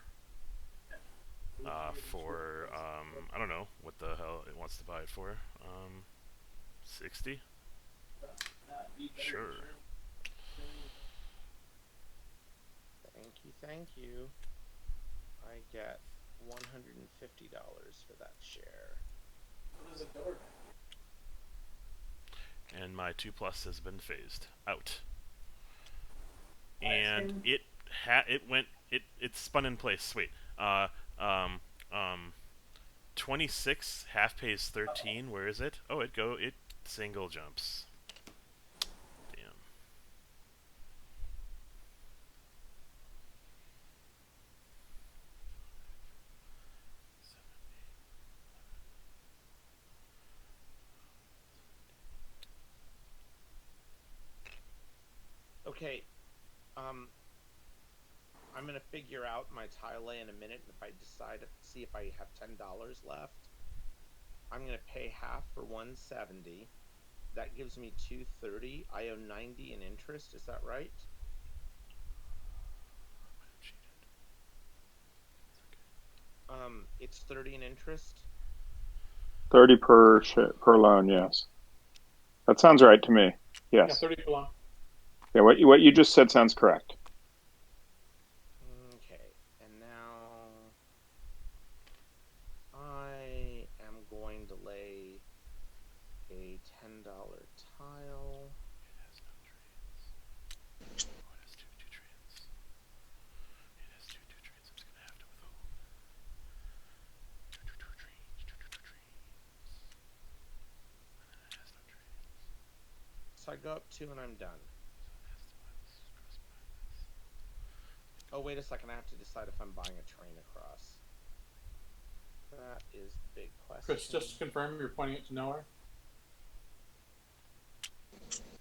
for, I don't know what the hell it wants to buy it for. 60? Sure. Thank you. I get $150 for that share. And my 2+ has been phased out. And it spun in place. Wait. 26 half pays 13. Where is it? Oh, it single jumps. Damn. Okay. I'm gonna figure out my tile lay in a minute, and if I decide to see if I have $10 left, I'm gonna pay half for 170. That gives me 230. I owe 90 in interest. Is that right? It's 30 in interest. 30 per loan. Yes, that sounds right to me. Yes. Yeah, 30 per loan. Yeah, what you just said sounds correct. Okay, and now I am going to lay a $10 tile. It has no trades. Oh, it has two trades. It has two trades. I'm just gonna have to withhold. Two trades. And then it has no trades. So I go up 2 and I'm done. So it has to buy this, cross buy this. Oh, wait a second. I have to decide if I'm buying a train across. That is the big question. Chris, just to confirm, you're pointing it to nowhere?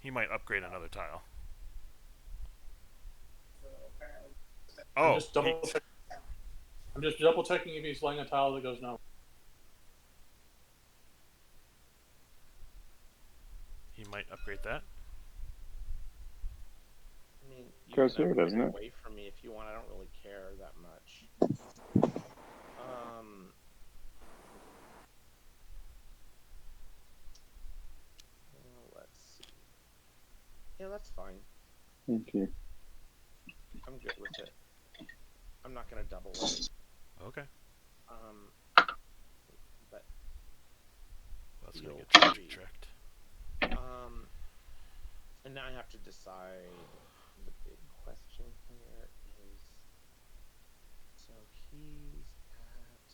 He might upgrade another tile. Oh, I'm just double checking if he's laying a tile that goes nowhere. he might upgrade that. I mean, you Goes can here, upgrade doesn't it? away from me if you want. I don't really care that much. That's fine. Thank you. I'm good with it. I'm not gonna double it. Okay. But Well, that's gonna feel get traffic free. tracked. And now I have to decide. The big question here is, so he's at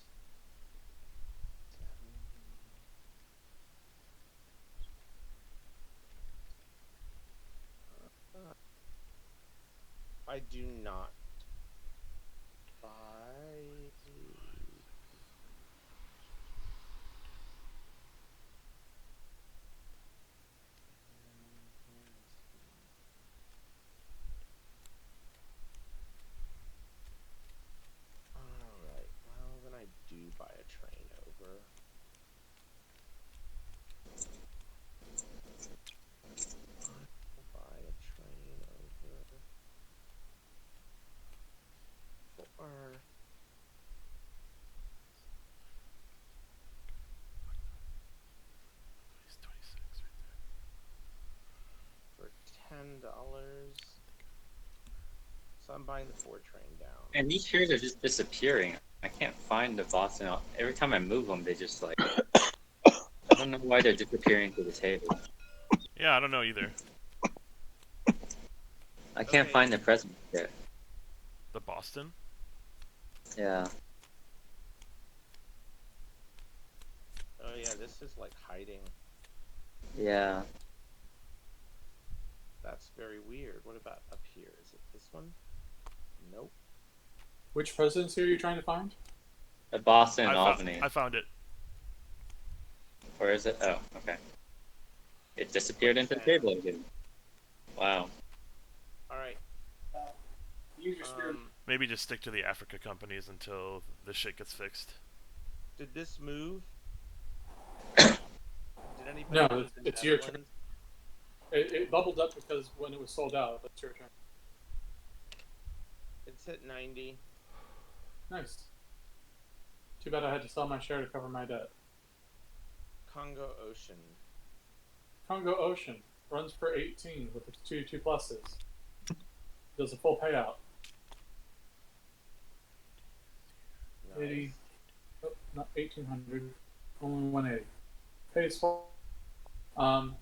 70. I do not buy. Alright, well, then I do buy a train over. I'll buy a train over. For He's 26 right there. for $10. So I'm buying the 4 train down. And these shares are just disappearing. I can't find the Boston. Every time I move them, they just like. I don't know why they're disappearing to the table. Yeah, I don't know either. I can't Okay. find the present yet. The Boston? Yeah. Oh yeah, this is like hiding. Yeah. That's very weird. What about up here? Is it this one? Nope. Which presidency are you trying to find? The Boston and Albany. I found it. Where is it? Oh, okay. It disappeared into the table again. Wow. Alright. Maybe just stick to the Africa companies until the shit gets fixed. Did this move? Did anybody No, move the it's your turn. Netherlands? It bubbled up because when it was sold out. That's your turn. It's at 90. Nice. Too bad I had to sell my share to cover my debt. Congo Ocean. Congo Ocean runs for 18 with its two pluses. Does a full payout. Nice. 80. Oh, not 1800. Only 180. Pays for.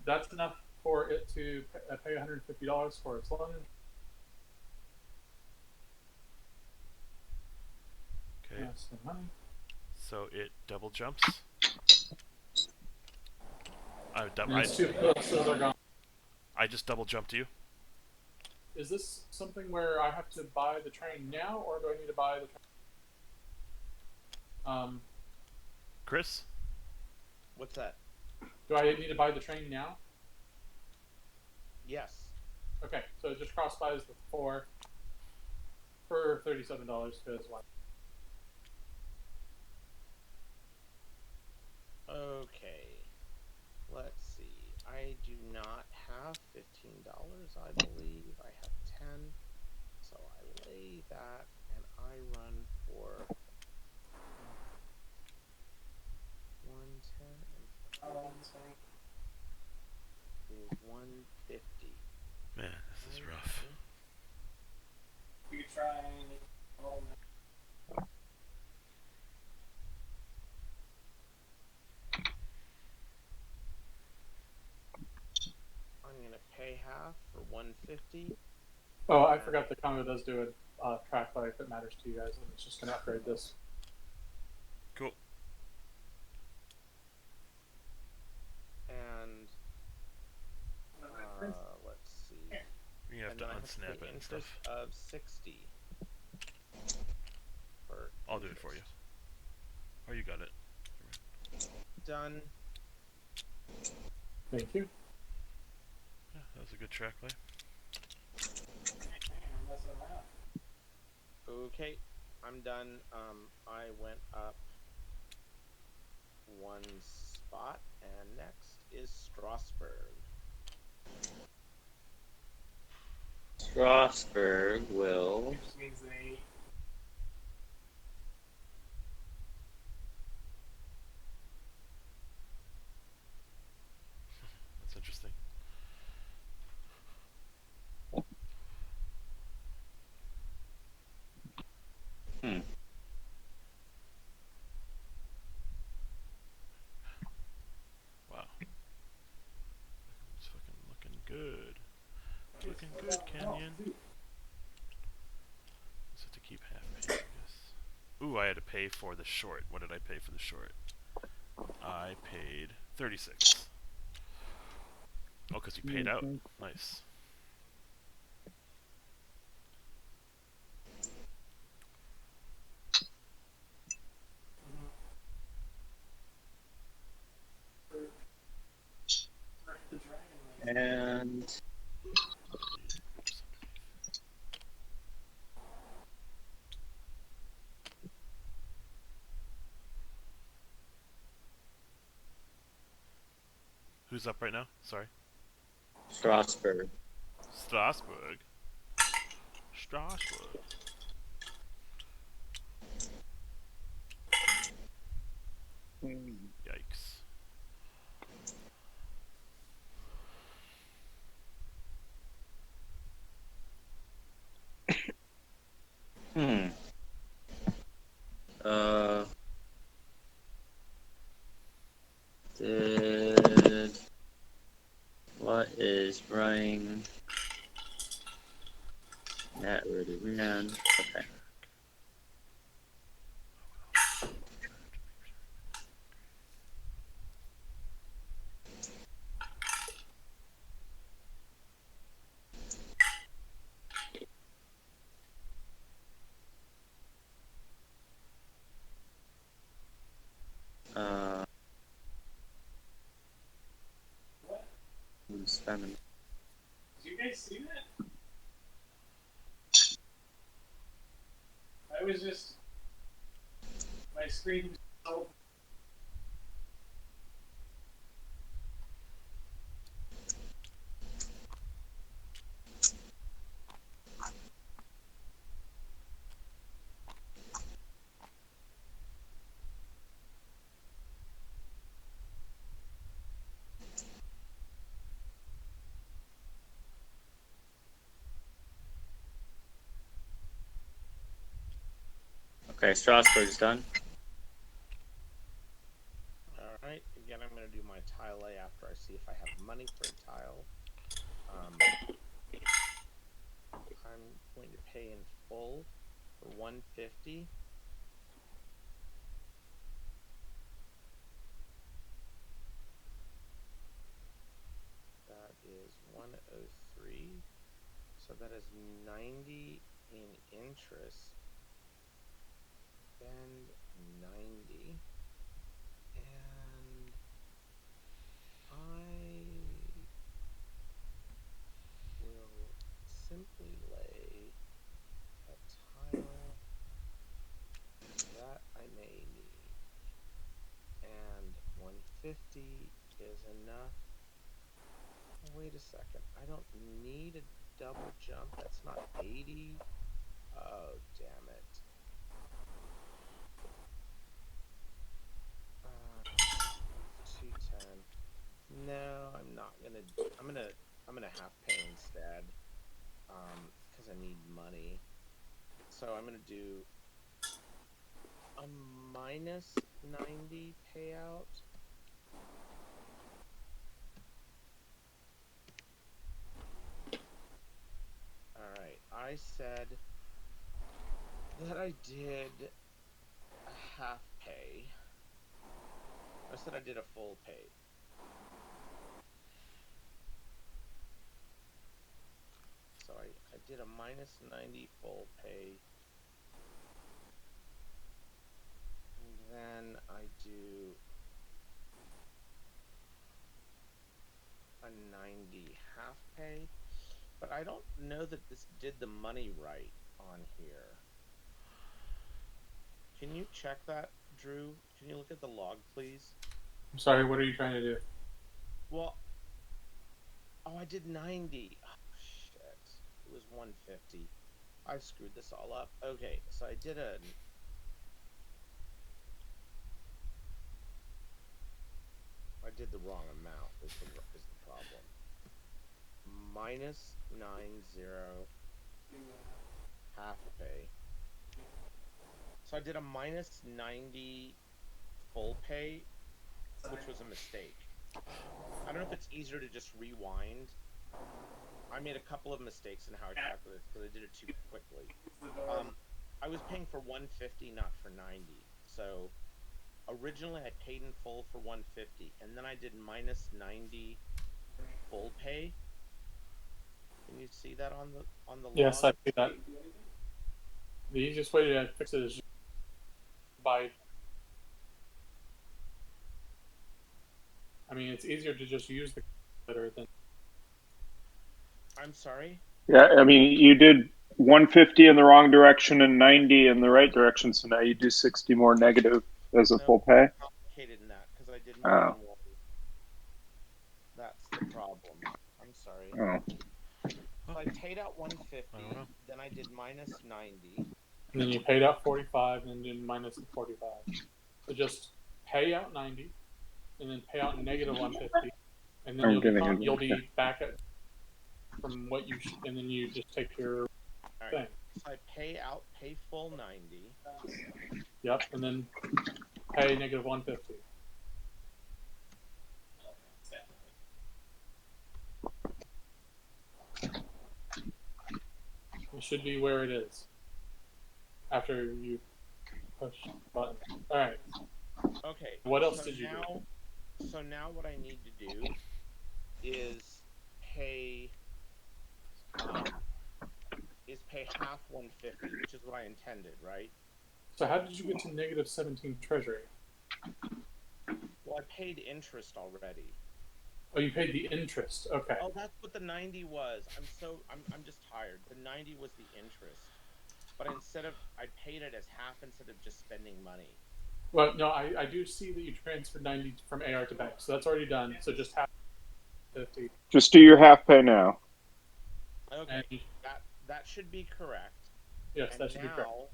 That's enough for it to pay $150 for its loan. Okay. That's the money. So it double jumps. Two pluses are gone. I just double jumped you. Is this something where I have to buy the train now, or do I need to buy the train? Chris? What's that? Do I need to buy the train now? Yes. Okay, so it just cross buys the 4 for $37 because why? Okay. Let's see. I do not have $15, I believe. I have 10. So I lay that and I run for 110 and is 150. Man, this is rough. You try. I'm gonna pay half for 150. Oh, I forgot the Congo does do a track buy if it matters to you guys, and it's just gonna upgrade this. Cool. And let's see. You have and to then I have unsnap to pay it and interest stuff. of 60. I'll do it for you. Oh, you got it. Done. Thank you. Yeah, that was a good track play. Okay, I'm done. I went up 1 spot, and next is Strasbourg. Strasbourg will. Which means they. That's interesting. I had to pay for the short. What did I pay for the short? I paid 36. Oh, because you paid out. Nice. And Who's up right now? Sorry. Strasbourg. Strasbourg. Strasbourg. Yikes. Hmm. Did what is running? That already ran. Okay. I'm spamming. Did you guys see that? I was just my screen was so. Okay, Strasbourg's done. Alright, again, I'm going to do my tile A after I see if I have money for a tile. I'm going to pay in full for 150. That is 103. So that is 90 in interest. Spend 90. And I will simply lay a tile that I may need. And 150 is enough. Wait a second. I don't need a double jump. That's not 80. Oh, damn it. 210. No, I'm not gonna. I'm gonna half pay instead. Because I need money. So I'm gonna do a minus 90 payout. Alright, I said that I did a half pay. I said I did a full pay. So I did a minus 90 full pay. And then I do a 90 half pay. But I don't know that this did the money right on here. Can you check that, Drew? Can you look at the log, please? I'm sorry. What are you trying to do? Well, oh, I did 90. Oh, shit. It was 150. I screwed this all up. Okay, so I did I did the wrong amount is the problem. Minus 90 half pay. So I did a minus 90 full pay, which was a mistake. I don't know if it's easier to just rewind. I made a couple of mistakes in how I calculated because I did it too quickly. I was paying for 150, not for 90. So originally I paid in full for 150, and then I did minus 90 full pay. Can you see that on the log? Yes, I see that. The easiest way to fix it is just by. I mean, it's easier to just use the calculator than. I'm sorry? Yeah, I mean, you did 150 in the wrong direction and 90 in the right direction, so now you do 60 more negative as a full pay. Complicated in that because I did more than one. That's the problem. I'm sorry. So I paid out 150, then I did minus 90. And then you paid out 45, and then did minus the 45. So just pay out 90, and then pay out negative 150, and then you'll be back at from what you and then you just take your thing. So I pay full 90. Yep, and then pay negative 150. It should be where it is after you push the button. All right. Okay. What else did you do? So now what I need to do is pay half 150, which is what I intended, right? So how did you get to negative 17 treasury? Well, I paid interest already. Oh, you paid the interest. Okay. Oh, that's what the 90 was. I'm just tired. The 90 was the interest. But I paid it as half instead of just spending money. Well, no, I do see that you transferred 90 from AR to bank, so that's already done. So just half 50. Just do your half pay now. Okay, that should be correct. Yes, that should be correct. Now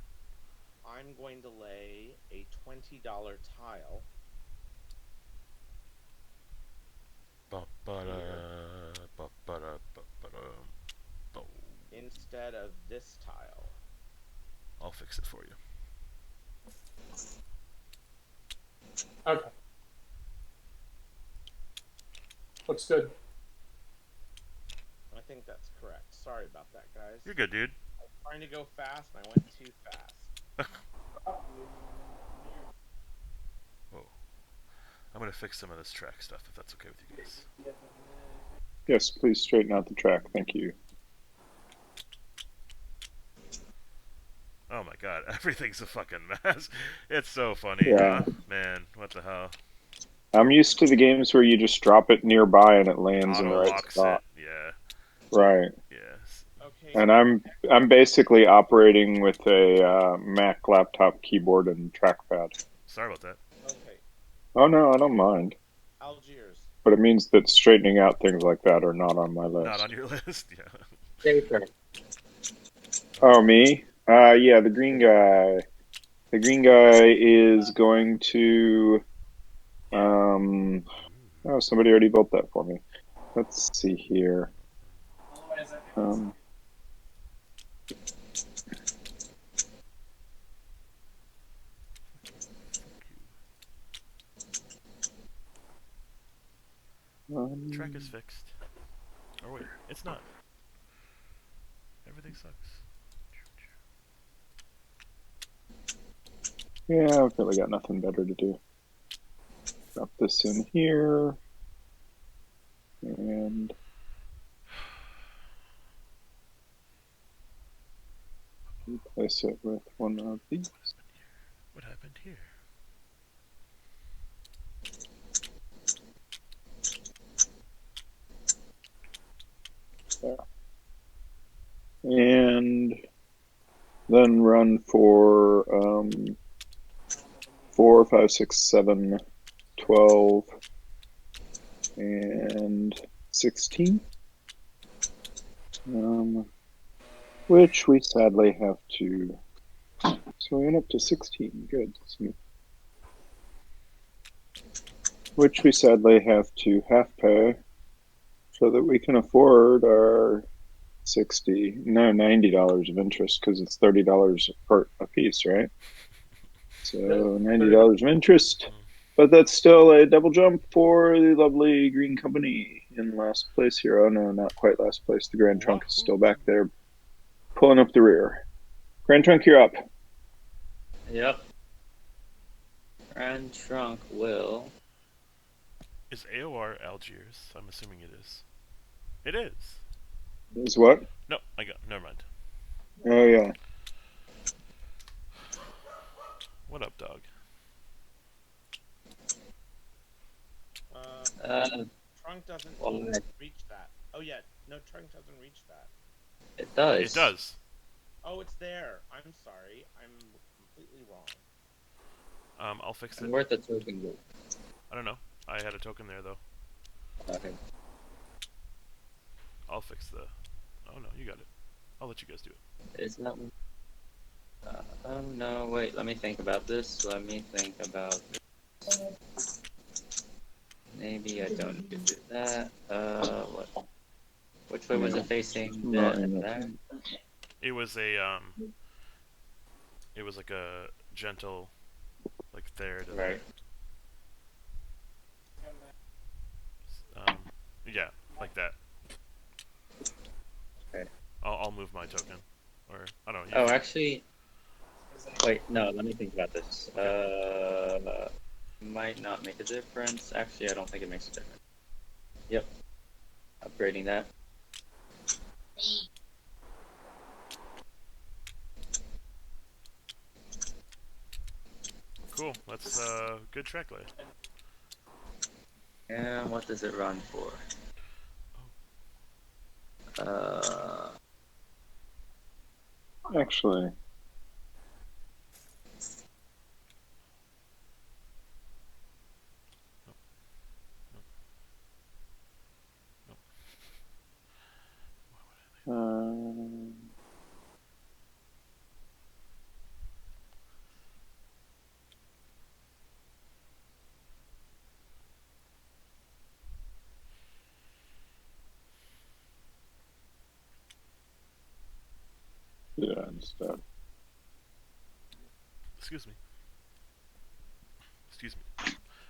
I'm going to lay a $20 tile. Instead of this tile. I'll fix it for you. Okay. Looks good. I think that's correct. Sorry about that, guys. You're good, dude. I was trying to go fast and I went too fast. Whoa. I'm going to fix some of this track stuff if that's okay with you guys. Yes, please straighten out the track. Thank you. Oh my god, everything's a fucking mess. It's so funny, yeah. Huh? Man, what the hell? I'm used to the games where you just drop it nearby and it lands in the right spot. Yeah. Right. Yes. Okay. And I'm basically operating with a Mac laptop keyboard and trackpad. Sorry about that. Okay. Oh no, I don't mind. Algiers. But it means that straightening out things like that are not on my list. Not on your list, yeah. Paper. Oh, me? Yeah, the green guy. The green guy is going to. Oh, somebody already built that for me. Let's see here. The track is fixed. Or wait, it's not. Everything sucks. Yeah, I've really got nothing better to do. Drop this in here. And replace it with one of these. What happened here? There. And then run for 4, 5, 6, 7, 12, and 16. Which we sadly have to. So we went up to 16. Good. Which we sadly have to half pay so that we can afford our $90 of interest because it's $30 a piece, right? So $90 of interest, but that's still a double jump for the lovely green company in last place here. Oh no, not quite last place. The Grand Trunk is still back there, pulling up the rear. Grand Trunk, you're up. Yep. Grand Trunk will. Is AOR Algiers? I'm assuming it is. It is. Is what? No, I got. Never mind. Oh yeah. What up, dog? Trunk doesn't reach that. Oh yeah, no, Trunk doesn't reach that. It does. It does. Oh, it's there. I'm sorry. I'm completely wrong. I'll fix it. And where'd the token go? I don't know. I had a token there though. Okay. I'll fix the. Oh no, you got it. I'll let you guys do it. Is that one? Oh no, wait, let me think about this. Maybe I don't need to do that. What? Which way was it facing? That? It was a It was like a gentle, like there to Right. there. Yeah, like that. Okay. I'll move my token, or I don't know. Oh, actually, wait, no. Let me think about this. Might not make a difference. Actually, I don't think it makes a difference. Yep. Upgrading that. Cool. That's good track lay. And what does it run for? Actually. Yeah, instead. Excuse me. Excuse me.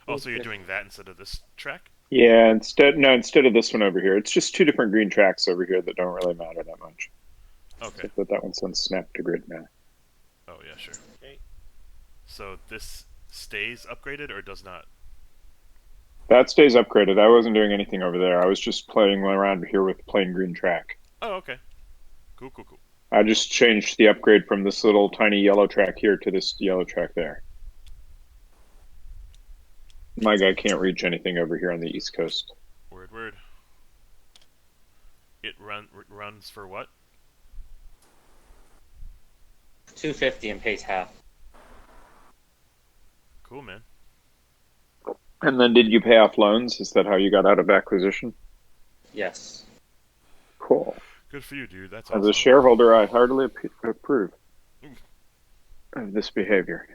Oh, so you're doing that instead of this track? Yeah, instead of this one over here. It's just two different green tracks over here that don't really matter that much. Okay. Except that one's on snap to grid now. Oh yeah, sure. Okay. So this stays upgraded or does not? That stays upgraded. I wasn't doing anything over there. I was just playing around here with plain green track. Oh, okay. Cool, cool, cool. I just changed the upgrade from this little tiny yellow track here to this yellow track there. My guy can't reach anything over here on the East Coast. Word, word. It runs for what? 250 and pays half. Cool, man. And then did you pay off loans? Is that how you got out of acquisition? Yes. Cool. Good for you, dude. That's As awesome. a shareholder, I heartily approve of this behavior.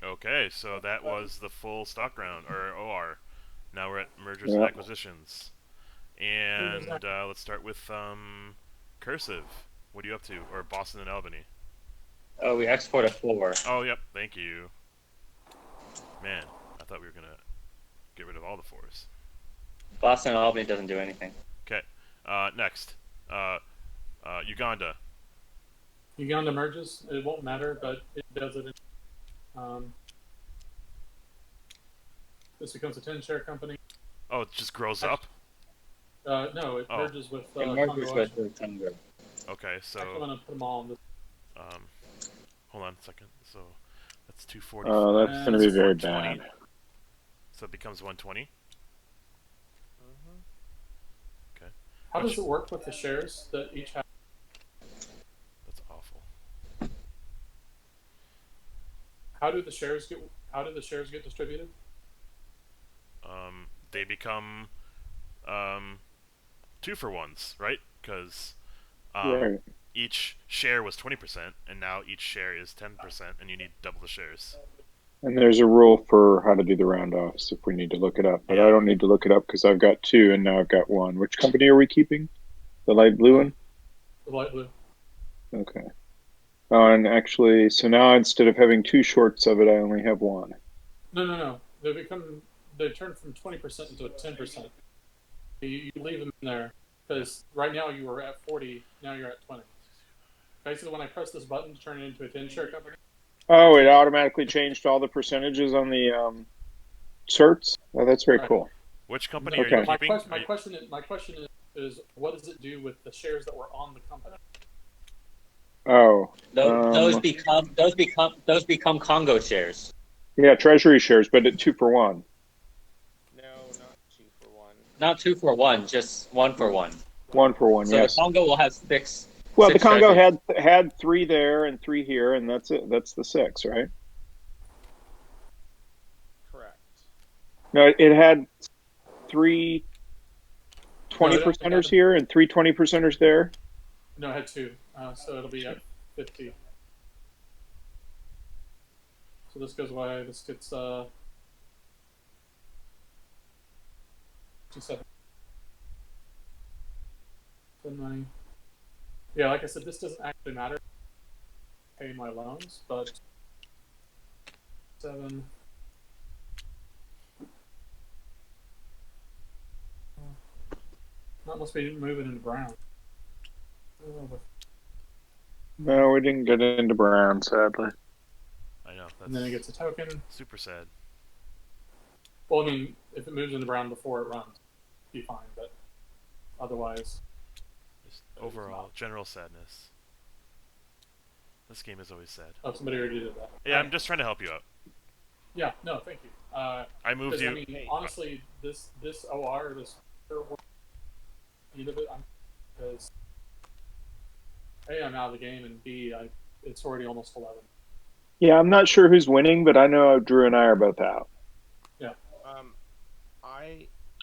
Okay, so that was the full stock round, or OR. Now we're at mergers and acquisitions. And let's start with Cursive. What are you up to? Or Boston and Albany? Oh, we export a 4. Oh, yep. Thank you. Man, I thought we were going to get rid of all the 4s. Boston and Albany doesn't do anything. Okay. Next. Uganda. Uganda merges. It won't matter, but it does it. This becomes a 10-share company. Oh, it just grows up? No, it merges with it merges with Congo. Okay, so... Actually, I'm going to put them all on this. Hold on a second. So, that's 245. That's going to be very bad. So it becomes 120? Okay. How does it work with the shares that each have? That's awful. How do the shares get distributed? They become 2-for-1s, right? Because right. Each share was 20%, and now each share is 10%, and you need double the shares. And there's a rule for how to do the round-offs if we need to look it up. But I don't need to look it up because I've got 2 and now I've got 1. Which company are we keeping? The light blue one? The light blue. Okay. Oh, and actually, so now instead of having 2 shorts of it, I only have 1. No. They turn from 20% into 10%. You leave them in there because right now you were at 40, now you're at 20. basically when I press this button to turn it into a 10 share company. Oh, it automatically changed all the percentages on the certs. Oh, that's very cool. Which company No, are you my keeping? question is what does it do with the shares that were on the company? Oh, those become Congo shares. Yeah, treasury shares, but at 2 for 1. No, not 2 for 1. Not 2 for 1, just 1 for 1. 1 for 1. So yes. the Congo will have 6. Well, the 6 Congo treasuries. had 3 there and 3 here, and that's it. That's the 6, right? Correct. No, it had 3 20%ers here and 3 20%ers there. No, I had 2. So it'll be at 50. So this goes away. This gets 7 money. Yeah, like I said, this doesn't actually matter. Pay my loans, but 7. That must be moving into brown. No, we didn't get into brown, sadly. I know. That's and then it gets a token. Super sad. Well, I mean, if it moves into brown before it runs, be fine. But otherwise, just overall general sadness. This game is always sad. Oh, somebody already did that. Yeah, I'm just trying to help you out. Yeah, no, thank you. I moved you. I mean, honestly, this OR, this speed of it, because A, I'm out of the game, and B, it's already almost 11. Yeah, I'm not sure who's winning, but I know Drew and I are both out. Yeah.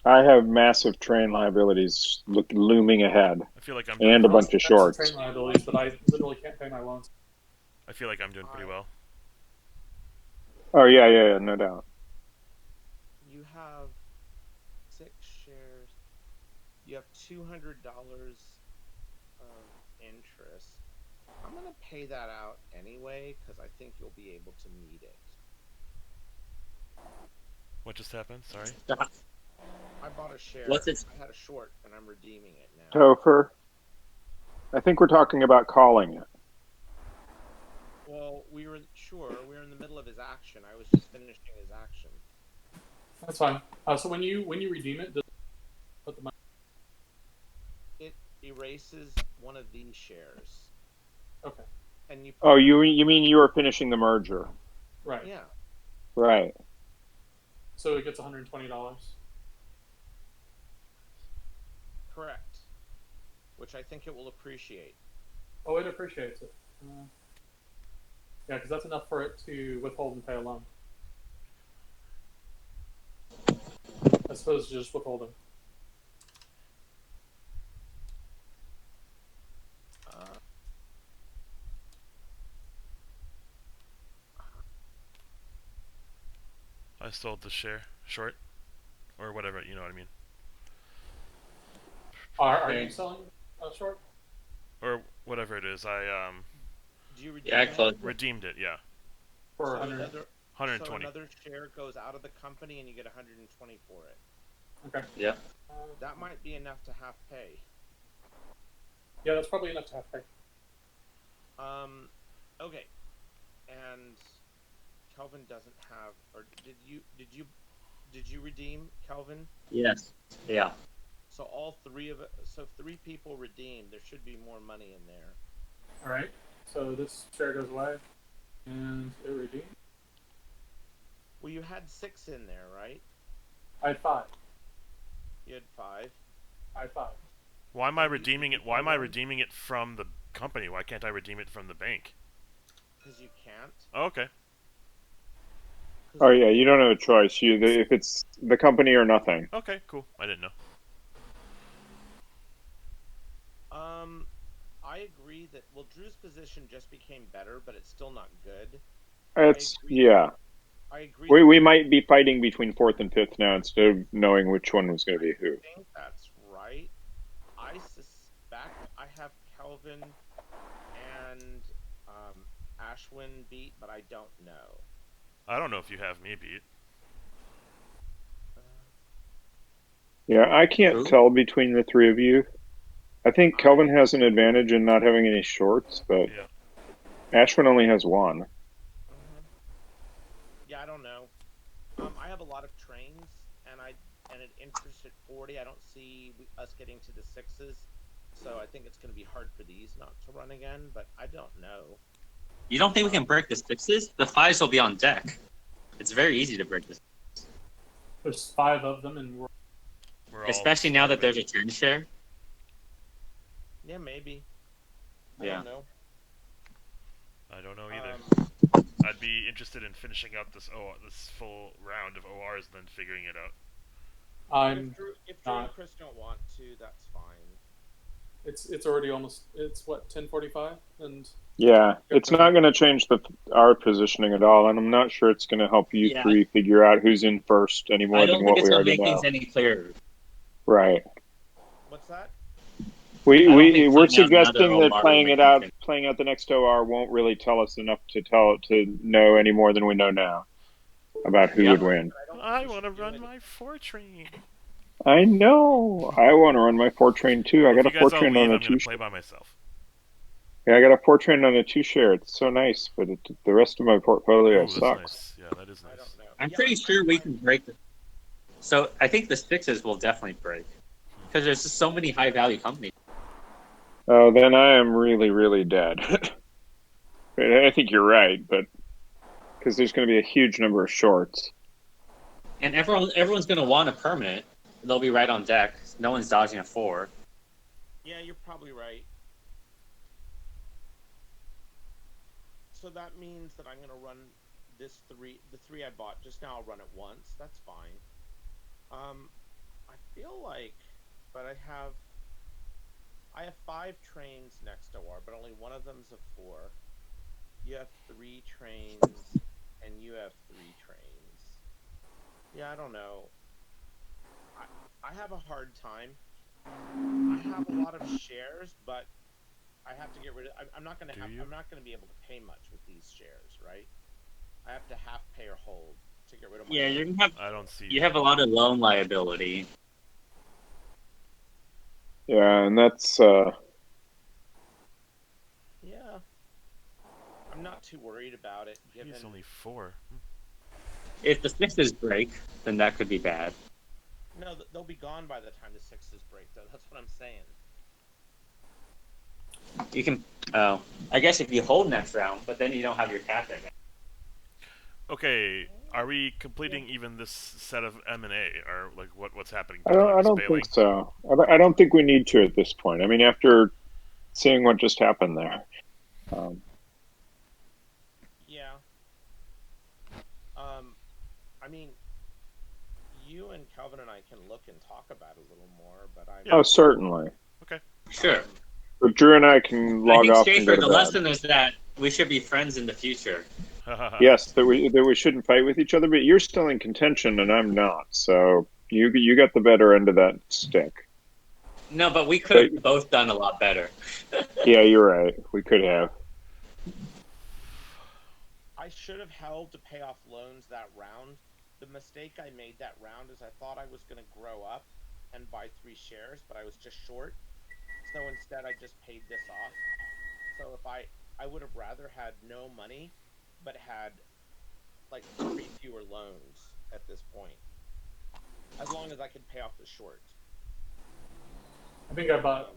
I have massive train liabilities looming ahead. I feel like I'm doing and a bunch of shorts. Train liabilities, but I literally can't pay my loans. I feel like I'm doing pretty well. Oh yeah, no doubt. You have 6 shares. You have $200 of interest. I'm gonna pay that out anyway because I think you'll be able to meet it. What just happened? Sorry. I bought a share. What's it? I had a short, and I'm redeeming it now. Topher. I think we're talking about calling it. Well, we were in the middle of his action. I was just finishing his action. That's fine. So when you redeem it, does it put the money? It erases one of these shares. Okay. And you. Oh, you mean you were finishing the merger? Right. Yeah. Right. So it gets $120. Correct. Which I think it will appreciate. Oh, it appreciates it. Yeah, because that's enough for it to withhold and pay a loan. As opposed to just withholding. I sold the short, or whatever. You know what I mean. Are you selling short? Or whatever it is. I Do you redeem redeemed it. Yeah. For so 120. So another share goes out of the company, and you get 120 for it. Okay. Yeah. That might be enough to half pay. Yeah, that's probably enough to half pay. Okay. And Kelvin doesn't have, or did you redeem, Kelvin? Yes. Yeah. So all 3 of it. So 3 people redeemed. There should be more money in there. All right. So this share goes away, and it redeemed. Well, you had 6 in there, right? I had 5. You had 5. I had 5. Why am I redeeming it? Why am I redeeming it from the company? Why can't I redeem it from the bank? Because you can't. Oh, okay. Oh yeah, you don't have a choice. If it's the company or nothing. Okay, cool. I didn't know. I agree that Drew's position just became better, but it's still not good. Yeah. I agree. We might be fighting between 4th and 5th now instead of knowing which one was going to be who. I think that's right. I suspect I have Kelvin and Ashwin beat, but I don't know. I don't know if you have me beat. Yeah, I can't tell between the 3 of you. I think Kelvin has an advantage in not having any shorts, but Yeah. Ashwin only has one. Yeah, I don't know. I have a lot of trains, and an interest at 40. I don't see us getting to the sixes, so I think it's going to be hard for these not to run again. But I don't know. You don't think we can break the sixes? The fives will be on deck. It's very easy to break this. There's 5 of them, and We're all Especially now that starving. there's a 10 share. Yeah, maybe. I Yeah. don't know. I don't know either. I'd be interested in finishing up this full round of ORs, and then figuring it out. If Drew and Chris don't want to, that's fine. It's already almost. It's what 10:45, and yeah, it's not going to change our positioning at all, and I'm not sure it's going to help you three figure out who's in first any more than what we already know. I don't think it's going to make things any clearer. Right. What's that? We're suggesting that playing out the next OR won't really tell us enough to know any more than we know now about who would win. I want to run my 4 train. I know. I want to run my 4 train too. Well, I got a 4 train on a 2 I'm going to play by myself. Yeah, I got a 4 train on a 2 share. It's so nice, but the rest of my portfolio sucks. Nice. Yeah, that is nice. I'm pretty sure we can break it. So I think the sixes will definitely break because there's just so many high value companies. Oh, then I am really, really dead. I think you're right, but because there's going to be a huge number of shorts, and everyone's going to want a permanent. They'll be right on deck. No one's dodging a 4. Yeah, you're probably right. So that means that I'm going to run the 3 I bought just now. I'll run it once. That's fine. I feel like, but I have 5 trains next to OR, but only one of them's a 4. You have 3 trains, and you have 3 trains. Yeah, I don't know. I have a hard time. I have a lot of shares, but I have to get rid of. I'm not going to be able to pay much with these shares, right? I have to half pay or hold to get rid of my. Yeah, you're gonna have. I don't see. You have a lot of loan liability. Yeah, and that's. Yeah, I'm not too worried about it. Given it's only 4. If the sixes break, then that could be bad. No, they'll be gone by the time the sixes break, though. That's what I'm saying. You can. Oh, I guess if you hold next round, but then you don't have your cap in. Okay, are we completing even this set of M&A, or like what's happening? I don't think so. I don't think we need to at this point. I mean, after seeing what just happened there. Yeah. I mean, you and Kelvin and I can look and talk about it a little more, but I. Oh, certainly. Okay. Sure. But Drew and I can log off and go to the bed. lesson is that we should be friends in the future. Yes, that we shouldn't fight with each other, but you're still in contention and I'm not. So you got the better end of that stick. No, but we could have both done a lot better. Yeah, you're right. We could have. I should have held to pay off loans that round. The mistake I made that round is I thought I was going to grow up and buy 3 shares, but I was just short. So instead, I just paid this off. So if I would have rather had no money, but had like 3 fewer loans at this point, as long as I could pay off the short. I think I bought.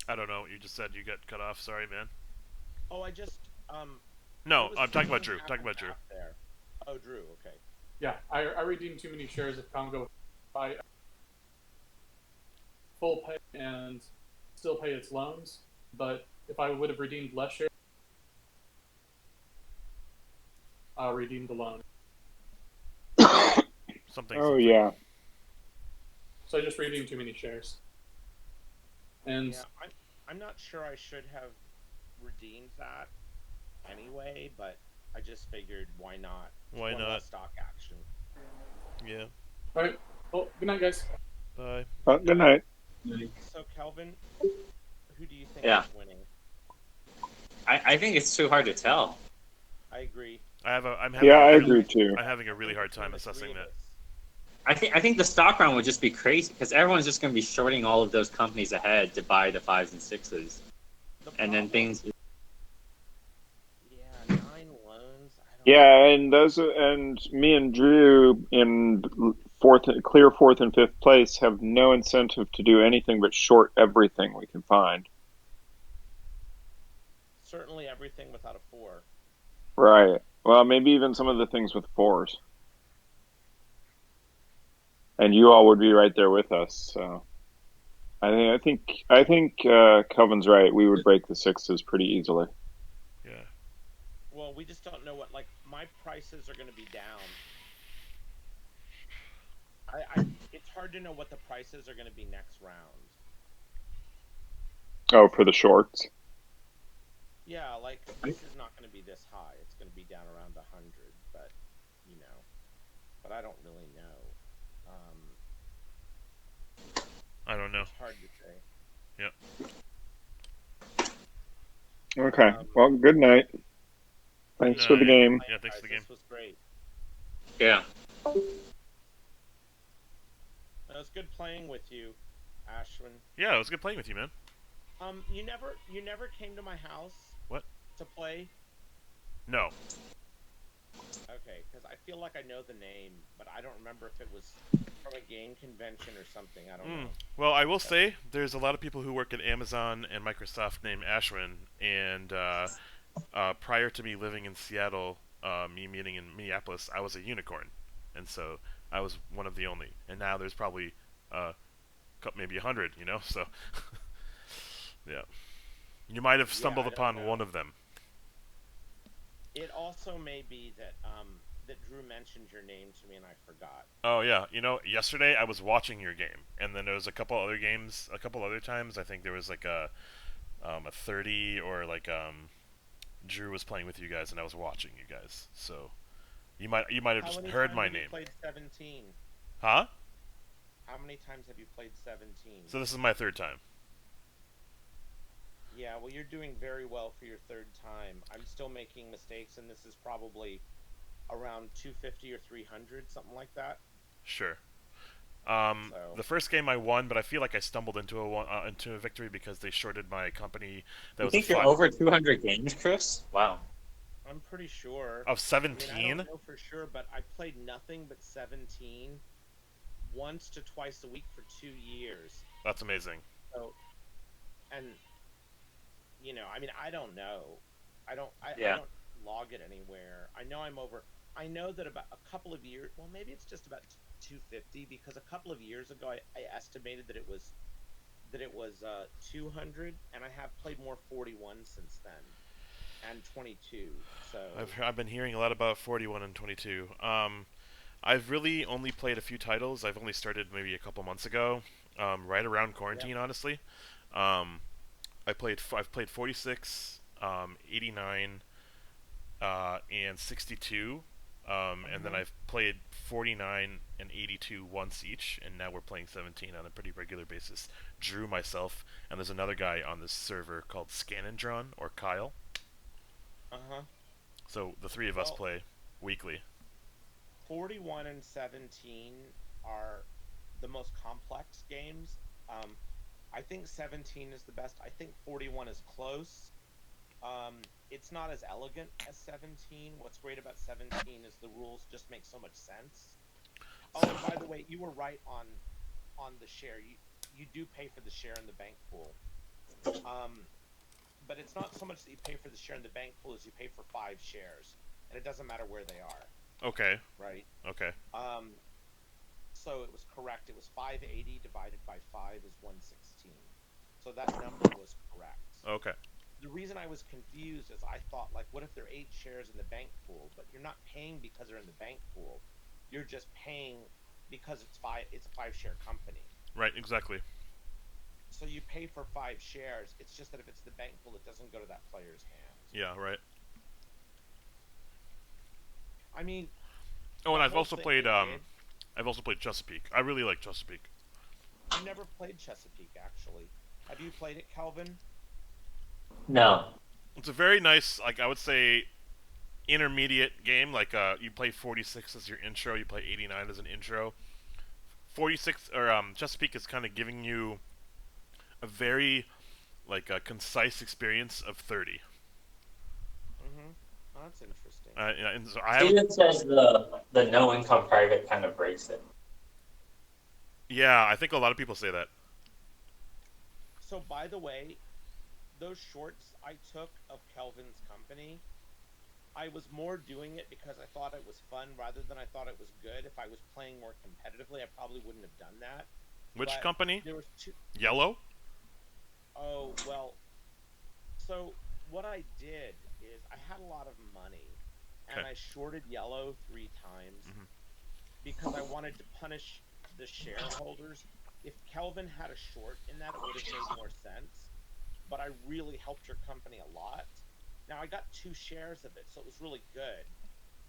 I don't know what you just said. You got cut off. Sorry, man. Oh, I just No, I'm talking about Drew. There. Oh, Drew. Okay. Yeah, I redeemed too many shares of Congo. I full pay and still pay its loans, but if I would have redeemed less shares, redeemed the loan. Oh yeah. So I just redeemed too many shares. And yeah, I'm not sure I should have redeemed that anyway, but I just figured why not? Why not? Stock action. Yeah. All right. Well, good night, guys. Bye. Good night. So Kelvin, who do you think is winning? I think it's too hard to tell. I agree. I agree too. I'm having a really hard time assessing that. I think the stock round would just be crazy because everyone's just going to be shorting all of those companies ahead to buy the 5s and 6s, and then things. Yeah, 9 loans. I don't Yeah, know. and me and Drew in fourth and fifth place have no incentive to do anything but short everything we can find. Certainly everything without a 4. Right. Well, maybe even some of the things with fours. And you all would be right there with us. So I think Kelvin's right. We would break the sixes pretty easily. Yeah. Well, we just don't know what, like, my prices are going to be down. It's hard to know what the prices are going to be next round. Oh, for the shorts. Yeah, like this is not going to be this high. It's going to be down around 100, but but I don't really know. I don't know. It's hard to say. Yep. Okay. Well, good night. Thanks for the Night. game. Yeah, thanks for the game. This was great. Yeah. It was good playing with you, Ashwin. Yeah, it was good playing with you, man. You never came to my house. What? To play? No. Okay, because I feel like I know the name, but I don't remember if it was from a game convention or something. I don't know. Well, I will say there's a lot of people who work at Amazon and Microsoft named Ashwin, and prior to me living in Seattle, me meeting in Minneapolis, I was a unicorn, and so I was one of the only. And now there's probably maybe 100, So yeah, you might have stumbled upon one of them. It also may be that that Drew mentioned your name to me and I forgot. Oh yeah, yesterday I was watching your game, and then there was a couple other games, a couple other times. I think there was like a 30, or like Drew was playing with you guys, and I was watching you guys. So you might have just heard my name. How many times have you played 17? Huh? How many times have you played 17? So this is my third time. Yeah, well, you're doing very well for your third time. I'm still making mistakes, and this is probably around 250 or 300, something like that. Sure. The first game I won, but I feel like I stumbled into a victory because they shorted my company. You think you're over 200 games, Chris? Wow. I'm pretty sure. Of 17? I don't know for sure, but I played nothing but 17 once to twice a week for 2 years. That's amazing. So, and I don't know. I don't log it anywhere. I know I'm over. I know that about a couple of years. Well, maybe it's just about 250 because a couple of years ago I estimated that it was 200, and I have played more 41 since then, and 22. So I've been hearing a lot about 41 and 22. I've really only played a few titles. I've only started maybe a couple months ago, right around quarantine, honestly. I've played 46, 89, and 62. And then I've played 49 and 82 once each, and now we're playing 17 on a pretty regular basis. Drew, myself, and there's another guy on this server called Scanandron, or Kyle. So the three of us play weekly. 41 and 17 are the most complex games. I think 17 is the best. I think 41 is close. It's not as elegant as 17. What's great about 17 is the rules just make so much sense. Oh, and by the way, you were right on the share. You do pay for the share in the bank pool. But it's not so much that you pay for the share in the bank pool as you pay for 5 shares, and it doesn't matter where they are. Okay. Right. Okay. So it was correct. It was 580 divided by 5 is 116. So that number was correct. Okay. The reason I was confused is I thought, like, what if there are 8 shares in the bank pool? But you're not paying because they're in the bank pool. You're just paying because it's a 5-share company. Right, exactly. So you pay for 5 shares. It's just that if it's the bank pool, it doesn't go to that player's hands. Yeah, right. I mean, oh, and I've also played Chesapeake. I really like Chesapeake. I've never played Chesapeake, actually. Have you played it, Kelvin? No. It's a very nice, like, I would say, intermediate game. Like, you play 46 as your intro, you play 89 as an intro. 46 or Chesapeake is kind of giving you a very like a concise experience of 30. Mm-hmm. Oh, that's interesting. Yeah, and so I have. Steven says the no income private kind of breaks it. Yeah, I think a lot of people say that. So, by the way, those shorts I took of Kelvin's company, I was more doing it because I thought it was fun rather than I thought it was good. If I was playing more competitively, I probably wouldn't have done that. Which But company? there was two. Yellow. Oh well. So what I did is I had a lot of money, and Okay. I shorted yellow 3 times Mhm. because I wanted to punish the shareholders. If Kelvin had a short in that, it would have made more sense. But I really helped your company a lot. Now I got 2 shares of it, so it was really good,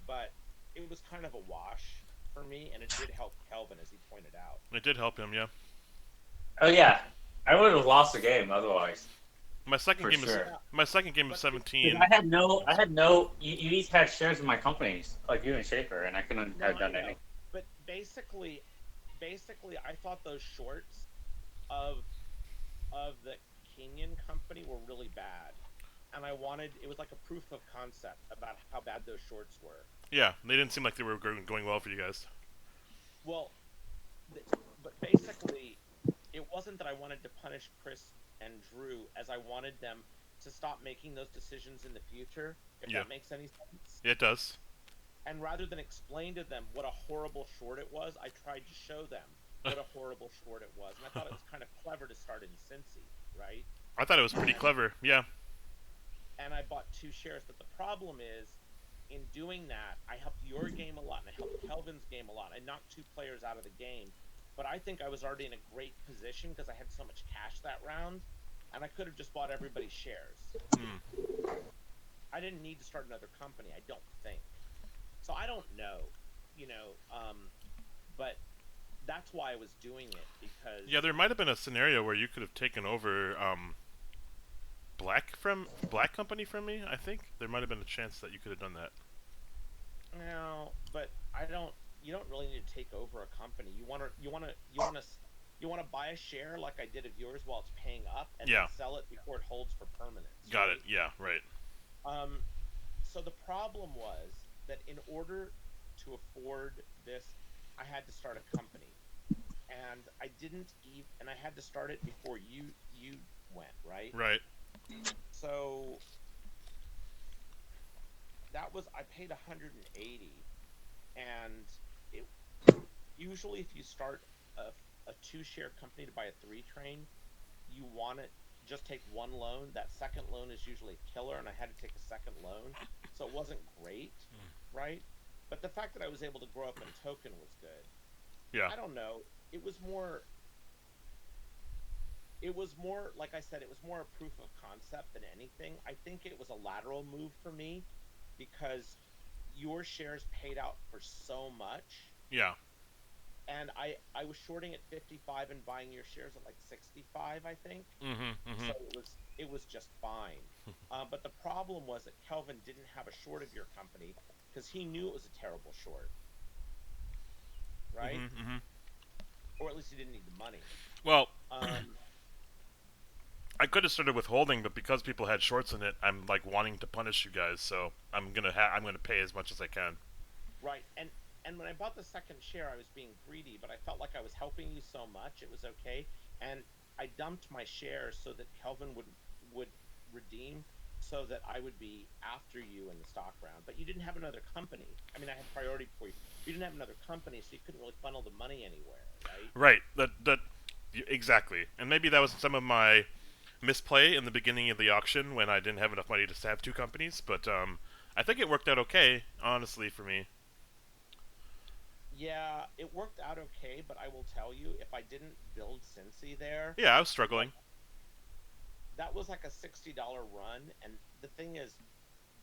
but it was kind of a wash for me, and it did help Kelvin, as he pointed out. It did help him, yeah. Oh yeah, I would have lost the game otherwise. My second For game is sure. Yeah, my second game of but 17. I had no. You each had shares in my companies, like you and Schaefer, and I couldn't no, have I done know. anything. But basically, I thought those shorts of the Kenyan company were really bad, and I wanted it was like a proof of concept about how bad those shorts were. Yeah, they didn't seem like they were going well for you guys. Well, th- but basically, it wasn't that I wanted to punish Chris and Drew, as I wanted them to stop making those decisions in the future, if Yeah, that makes any sense. it does. And rather than explain to them what a horrible short it was, I tried to show them what a horrible short it was. And I thought it was kind of clever to start in Cincy, right? I thought it was pretty And clever. Yeah. and I bought 2 shares. But the problem is, in doing that, I helped your game a lot, and I helped Kelvin's game a lot. I knocked 2 players out of the game, but I think I was already in a great position because I had so much cash that round, and I could have just bought everybody's shares. Hmm. I didn't need to start another company, I don't think. So I don't know, you know, but that's why I was doing it Yeah, because there might have been a scenario where you could have taken over Black Company from me. I think there might have been a chance that you could have done that. no, but I don't. You don't really need to take over a company. You want to buy a share like I did of yours while it's paying up, and then Yeah. sell it before it holds for permanence. Got Right? it. Yeah. Right. Um, so the problem was that in order to afford this, I had to start a company, and I didn't even, and I had to start it before you went, right? Right. So that was I paid 180, and it usually if you start a 2 share company to buy a 3 train, you want to just take one loan. That second loan is usually a killer, and I had to take a second loan, so it wasn't great, right? But the fact that I was able to grow up in token was good. Yeah. I don't know. It was more. It was more, like I said, it was more a proof of concept than anything. I think it was a lateral move for me because your shares paid out for so much, Yeah. and I was shorting at 55 and buying your shares at like 65, I think. Mhm. So Mhm. it was just fine. But the problem was that Kelvin didn't have a short of your company because he knew it was a terrible short, right? Mhm. Mhm. Or at least he didn't need the money. Well, Um, I could have started withholding, but because people had shorts in it, I'm like wanting to punish you guys, so I'm gonna pay as much as I can. right. And when I bought the second share, I was being greedy, but I felt like I was helping you so much, it was okay. And I dumped my shares so that Kelvin would redeem, so that I would be after you in the stock round. But you didn't have another company. I mean, I had priority before you. You didn't have another company, so you couldn't really funnel the money anywhere, right? Right. That exactly. And maybe that was some of my misplay in the beginning of the auction when I didn't have enough money to have two companies, but I think it worked out okay, honestly, for me. Yeah, it worked out okay, but I will tell you, if I didn't build Cincy there, Yeah, I was like struggling. that was like a $60 run. And the thing is,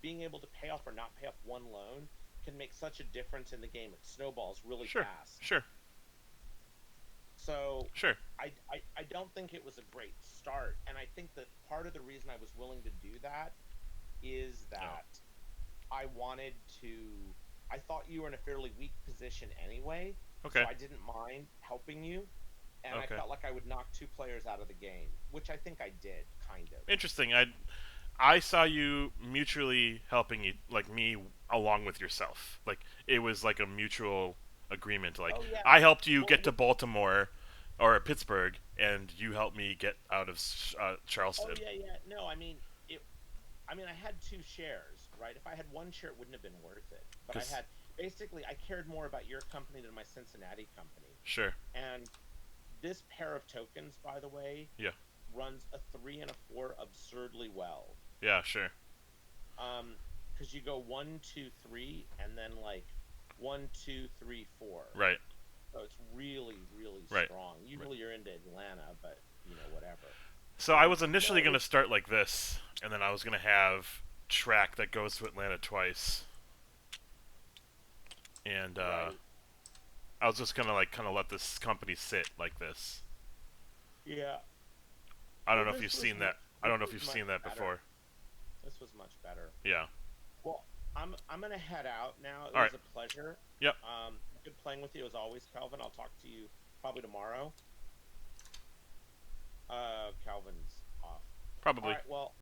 being able to pay off or not pay off one loan can make such a difference in the game. It snowballs really Sure. fast. Sure. So Sure. I don't think it was a great start. And I think that part of the reason I was willing to do that is Oh. that I wanted to. I thought you were in a fairly weak position anyway, Okay. So I didn't mind helping you, and I Okay. felt like I would knock 2 players out of the game, which I think I did, kind of. Interesting. I saw you mutually helping like me along with yourself. Like it was like a mutual agreement. Like Oh yeah. I helped you Well, get to Baltimore or Pittsburgh, and you helped me get out of oh Charleston. yeah. No, I mean it. I mean, I had 2 shares, right? If I had 1 share, it wouldn't have been worth it. But I 'Cause had basically I cared more about your company than my Cincinnati company. sure. And this pair of tokens, by the way, Yeah. runs a 3 and a 4 absurdly well. Yeah. Sure. Because you go 1, 2, 3, and then like 1, 2, 3, 4. Right. So it's really, really Right. strong. Usually you're into Atlanta, but whatever. So I was initially No, going to start like this, and then I was going to have track that goes to Atlanta twice, and right. I was just gonna like kind of let this company sit like this. Yeah. I don't Well, know if this you've was seen mu- that. I don't know if this you've was seen much that better. before. This was much better. Yeah. Well, I'm gonna head out now. It All was right. a pleasure. Yep. Good playing with you as always, Calvin. I'll talk to you probably tomorrow. Calvin's off. Probably. All right. Well,